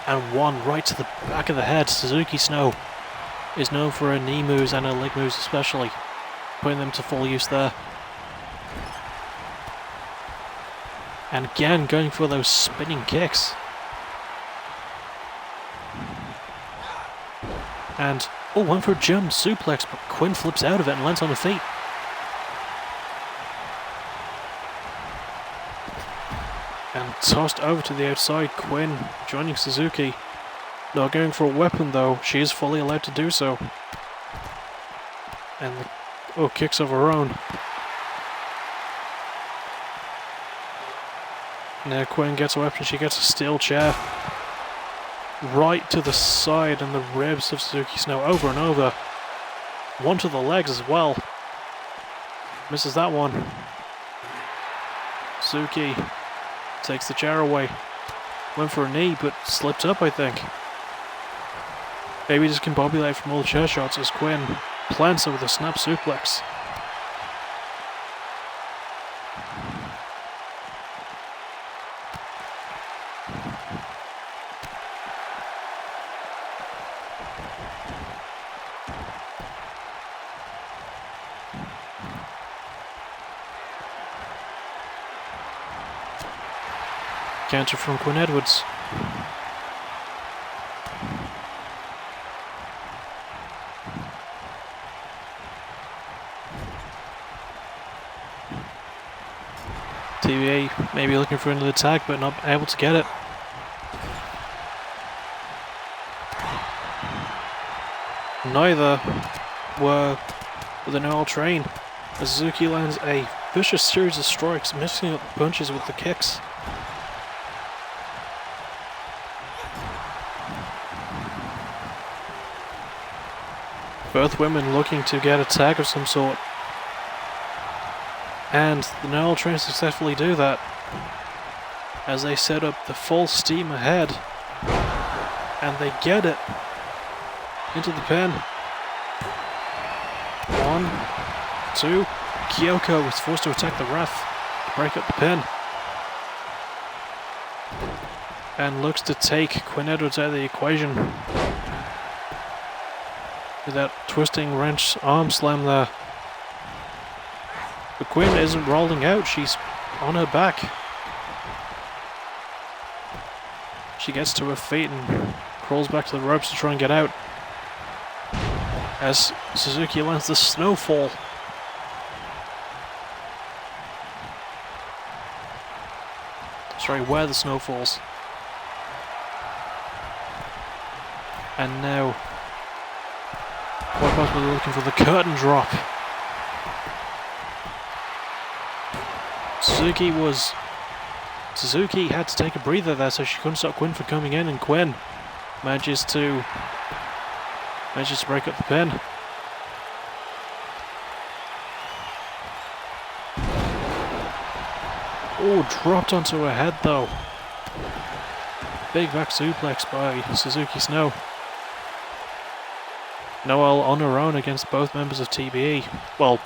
And one right to the back of the head. Suzuki Snow is known for her knee moves and her leg moves especially, putting them to full use there. And again going for those spinning kicks. And oh, went for a German suplex, but Quinn flips out of it and lands on her feet. And tossed over to the outside, Quinn joining Suzuki. Not going for a weapon though, she is fully allowed to do so. And oh, kicks of her own. Now Quinn gets a weapon, she gets a steel chair. Right to the side and the ribs of Suzuki Snow over and over. One to the legs as well. Misses that one. Suzuki takes the chair away. Went for a knee, but slipped up, I think. Maybe discombobulated from all the chair shots as Quinn plants her with a snap suplex. Counter from Quinn Edwards. TVA maybe looking for another tag but not able to get it. Neither were with an oil train. As Suzuki lands a vicious series of strikes, mixing up the punches with the kicks. Both women looking to get a tag of some sort. And the Noel train successfully do that as they set up the full steam ahead. And they get it into the pin. 1, 2. Kyoko is forced to attack the ref to break up the pin. And looks to take Quinn Edwards out of the equation. With that twisting wrench arm slam there. But Quinn isn't rolling out, she's on her back. She gets to her feet and crawls back to the ropes to try and get out. As Suzuki lands the snowfall. Sorry, where the snow falls. And now, quite possibly looking for the curtain drop. Suzuki had to take a breather there, so she couldn't stop Quinn from coming in, and Quinn manages to break up the pin. Oh, dropped onto her head though. Big back suplex by Suzuki Snow. Noel on her own against both members of TBE. Well,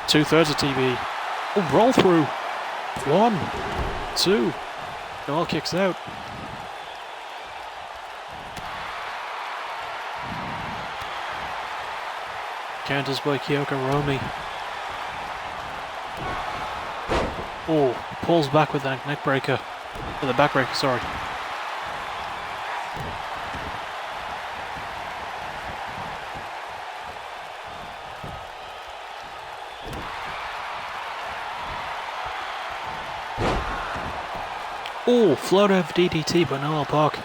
2/3 of TBE. Oh, roll through. 1, 2. Noel kicks out. Counters by Kyoko Romi. Oh, pulls back with that neck breaker. With a back breaker, sorry. Oh, float over DDT by Noel Park.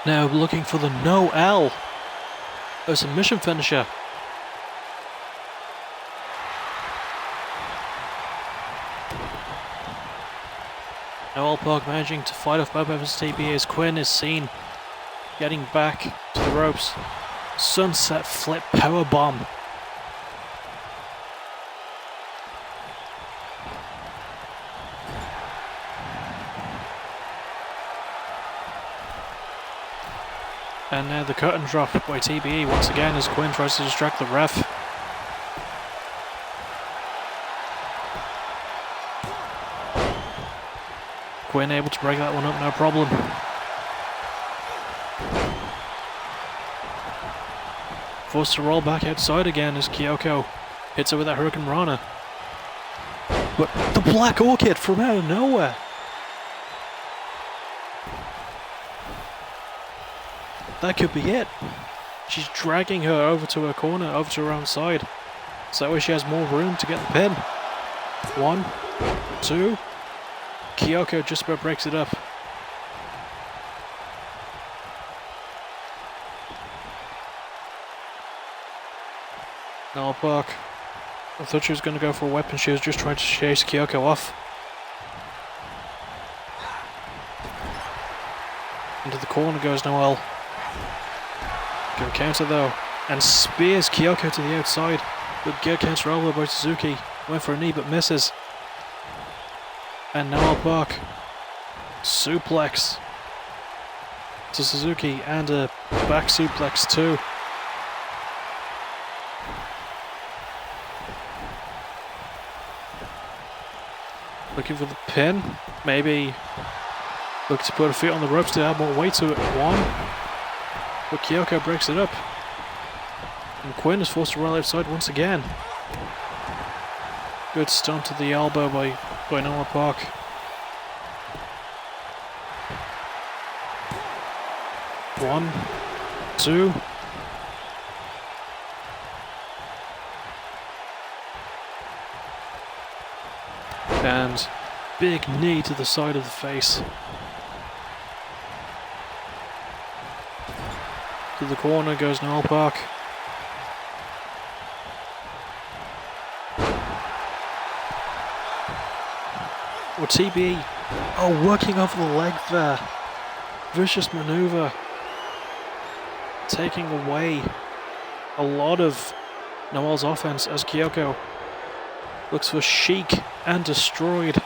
Now looking for the No-L. A submission finisher. Noel Park managing to fight off both members of TBE as Quinn is seen getting back to the ropes. Sunset flip power bomb. And now the curtain drop by TBE once again as Quinn tries to distract the ref. Quinn able to break that one up, no problem. Forced to roll back outside again as Kyoko hits her with that Hurricane Rana. But the Black Orchid from out of nowhere. That could be it. She's dragging her over to her corner, over to her own side. So that way she has more room to get the pin. 1, 2. Kyoko just about breaks it up. Noel Park. I thought she was going to go for a weapon. She was just trying to chase Kyoko off. Into the corner goes Noel. Good counter though, and spears Kyoko to the outside, but good counter elbow by Suzuki. Went for a knee but misses. And Noel Park suplex to Suzuki and a back suplex too. Looking for the pin, maybe look to put her feet on the ropes to add more weight to it. 1. But Kyoko breaks it up. And Quinn is forced to roll outside once again. Good stomp to the elbow by Noel Park. One, 2. And big knee to the side of the face. To the corner goes Noel Park. Or TB. Oh, working over the leg there. Vicious maneuver. Taking away a lot of Noel's offense as Kyoko looks for chic and destroyed.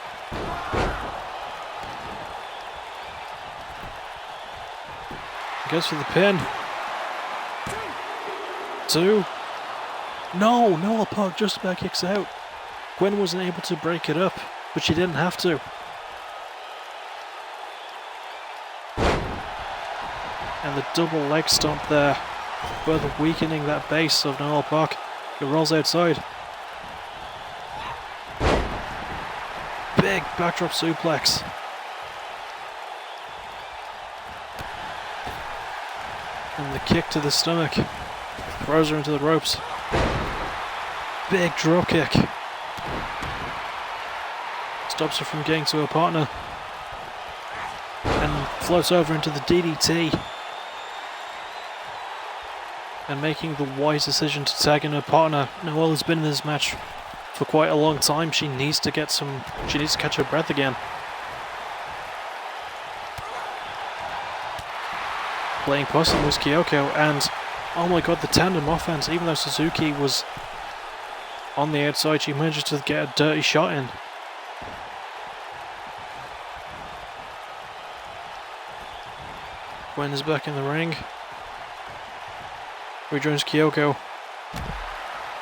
Goes for the pin. 2. No, Noel Park just about kicks out. Gwen wasn't able to break it up, but she didn't have to. And the double leg stomp there, further weakening that base of Noel Park. It rolls outside. Big backdrop suplex. And the kick to the stomach. Throws her into the ropes. Big drop kick. Stops her from getting to her partner. And floats over into the DDT. And making the wise decision to tag in her partner. Noelle has been in this match for quite a long time. She needs to get some. She needs to catch her breath again. Playing possum was Kyoko, and oh my god, the tandem offense. Even though Suzuki was on the outside, she managed to get a dirty shot in. Gwen is back in the ring. Rejoins Kyoko.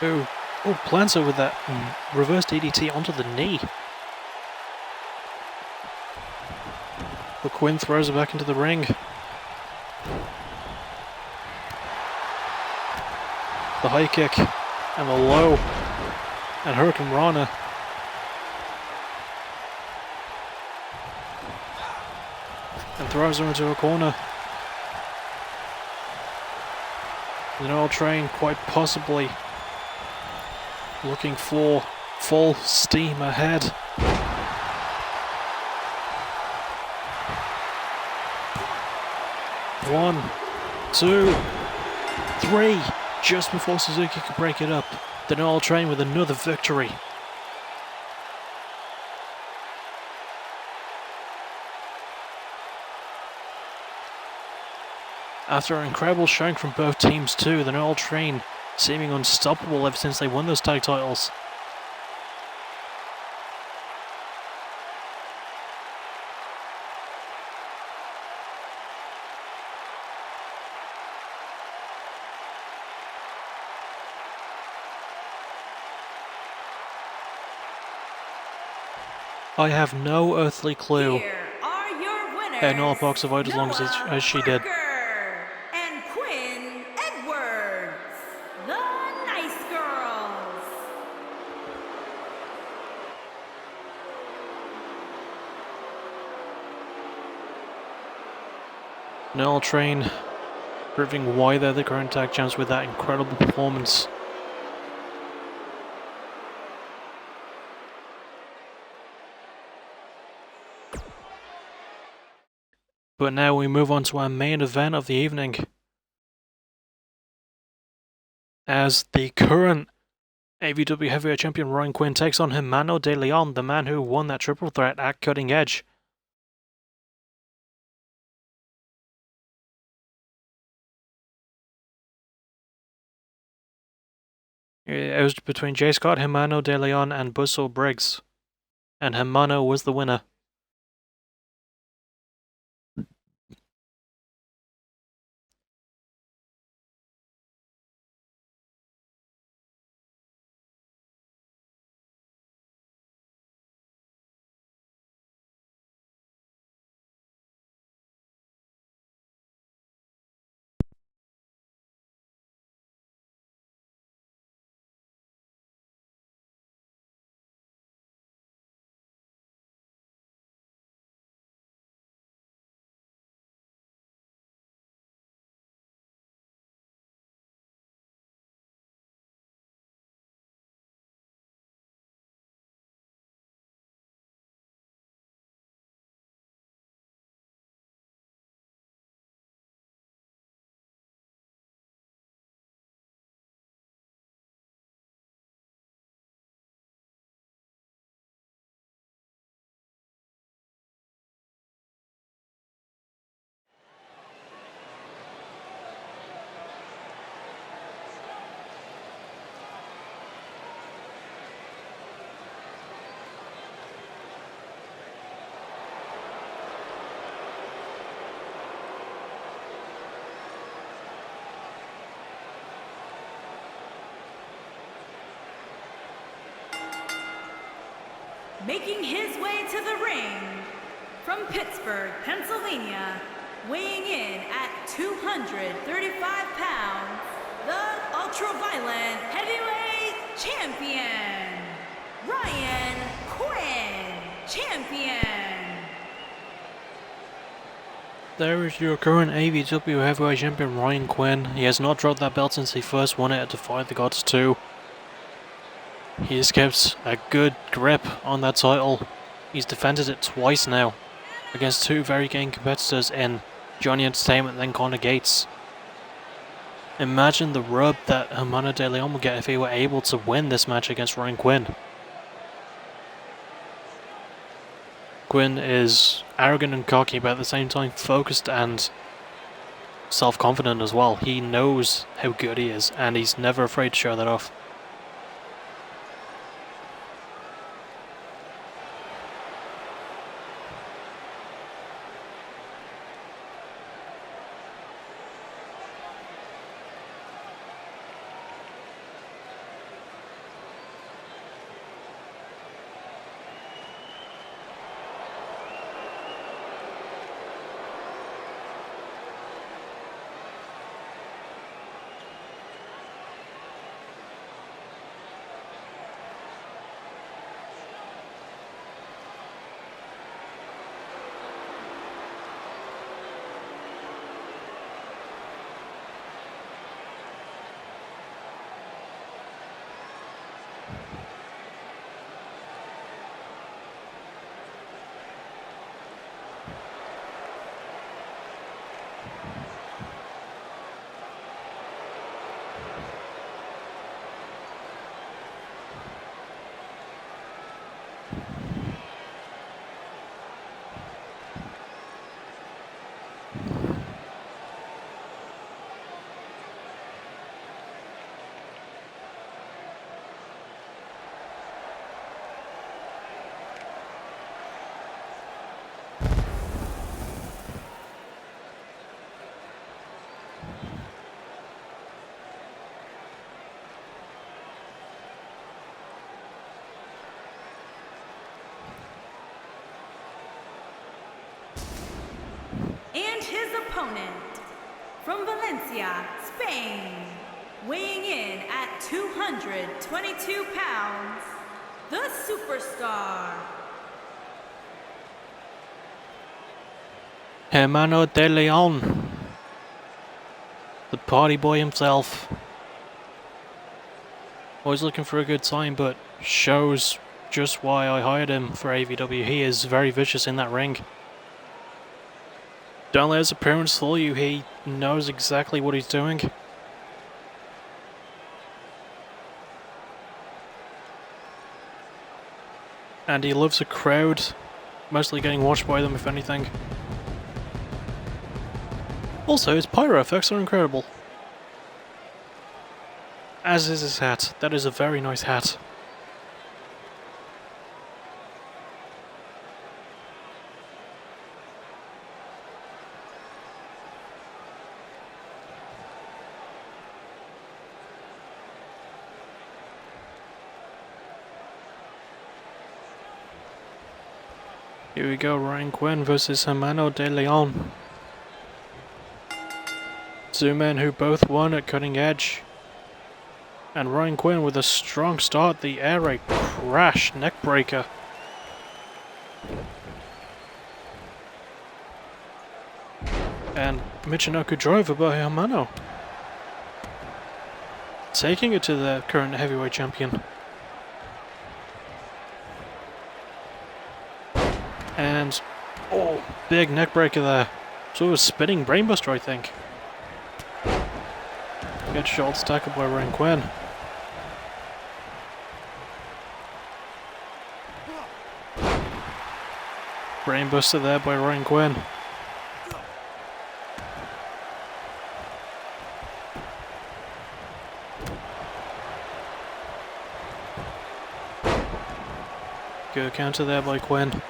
Ooh. Oh, plants her with that reverse DDT onto the knee. But Quinn throws her back into the ring. The high kick and the low. And Hurricane Rana. And throws her into a corner. The Noel train quite possibly looking for full steam ahead. One, 2, 3. Just before Suzuki could break it up, the Noel train with another victory. After an incredible showing from both teams too, the Noel train seeming unstoppable ever since they won those tag titles. I have no earthly clue Here are your winners, how Noel Park survived as long as she did. And Quinn Edwards, the Nice Girls. Noel train proving why they're the current tag champs with that incredible performance. But now we move on to our main event of the evening. As the current AVW Heavyweight Champion Ryan Quinn takes on Hermano de Leon, the man who won that triple threat at Cutting Edge. It was between Jay Scott, Hermano de Leon, and Busso Briggs. And Hermano was the winner. Making his way to the ring from Pittsburgh, Pennsylvania, weighing in at 235 pounds, the ultra-violent heavyweight champion, Ryan Quinn, champion. There is your current AVW heavyweight champion, Ryan Quinn. He has not dropped that belt since he first won it at Defy the Gods 2. He has kept a good grip on that title. He's defended it twice now against two very game competitors in Johnny Entertainment and then Connor Gates. Imagine the rub that Hermano De Leon would get if he were able to win this match against Ryan Quinn. Quinn is arrogant and cocky, but at the same time focused and self-confident as well. He knows how good he is, and he's never afraid to show that off. And his opponent, from Valencia, Spain, weighing in at 222 pounds, the superstar, Hermano De Leon, the party boy himself. Always looking for a good time, but shows just why I hired him for AVW. He is very vicious in that ring. Don't let his appearance fool you, he knows exactly what he's doing. And he loves a crowd, mostly getting watched by them if anything. Also, his pyro effects are incredible. As is his hat. That is a very nice hat. Here we go, Ryan Quinn versus Hermano De Leon. Two men who both won at Cutting Edge. And Ryan Quinn with a strong start, the air raid crash neckbreaker. And Michinoku driver by Hermano. Taking it to the current heavyweight champion. And, oh, big neckbreaker there. So it was spinning brainbuster, I think. Good shot tackled by Ryan Quinn. Brainbuster there by Ryan Quinn. Good counter there by Quinn.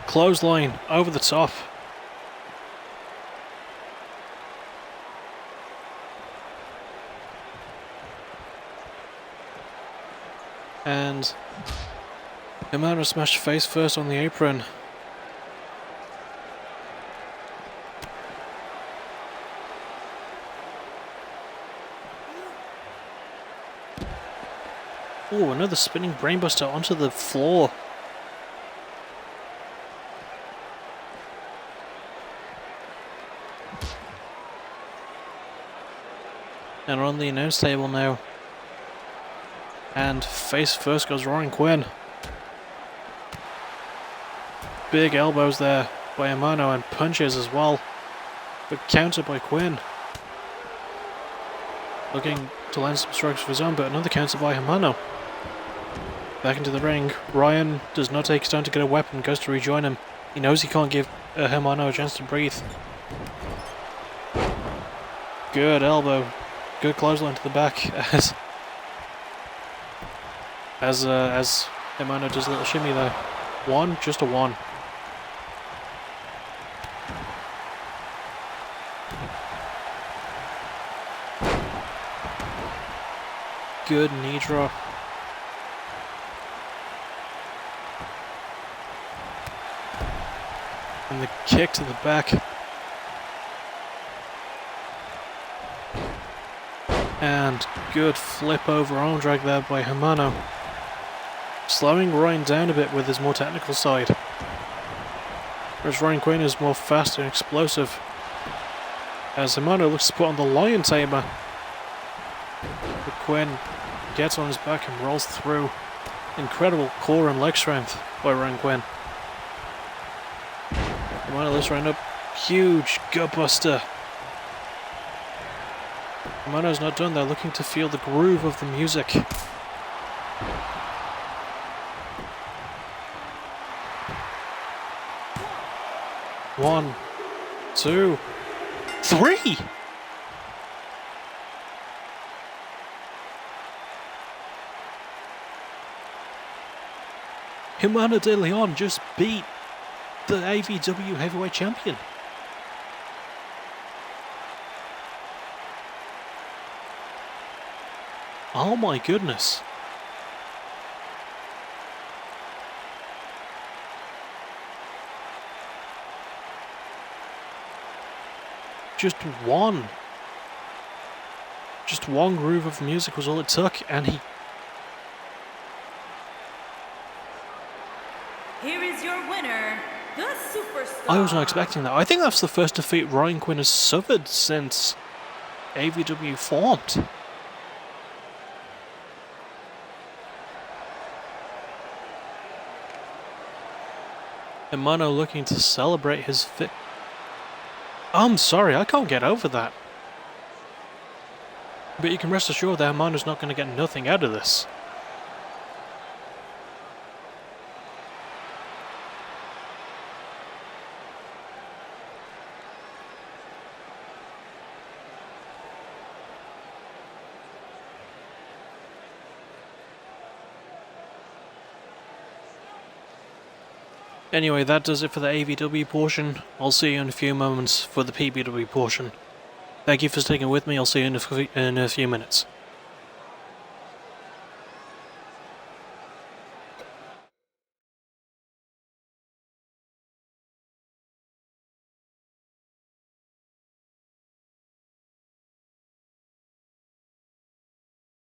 Clothesline over the top. And Himano smashed face first on the apron. Oh, another spinning brainbuster onto the floor. And we're on the announce table now. And face first goes Roaring Quinn. Big elbows there by Himano and punches as well. But countered by Quinn. Looking to land some strikes of his own, but another counter by Himano. Back into the ring. Ryan does not take his time to get a weapon, goes to rejoin him. He knows he can't give Himano a chance to breathe. Good elbow. Good clothesline to the back as Himano does a little shimmy there. One, just a one. Good knee drop. And the kick to the back. And good flip over arm drag there by Himano. Slowing Ryan down a bit with his more technical side. Whereas Ryan Quinn is more fast and explosive. As Himano looks to put on the lion tamer. But Quinn gets on his back and rolls through. Incredible core and leg strength by Ryan Quinn. Himano lifts Ryan up. Huge gutbuster. Himano's not done, they're looking to feel the groove of the music. One, two, three! Himano de Leon just beat the AVW Heavyweight Champion. Oh my goodness. Just one groove of the music was all it took, and he... Here is your winner, the Superstar. I was not expecting that. I think that's the first defeat Ryan Quinn has suffered since AVW formed. Himano looking to celebrate his I'm sorry, I can't get over that. But you can rest assured that Himano's not going to get nothing out of this. Anyway, that does it for the AVW portion. I'll see you in a few moments for the PBW portion. Thank you for sticking with me, I'll see you in a few minutes.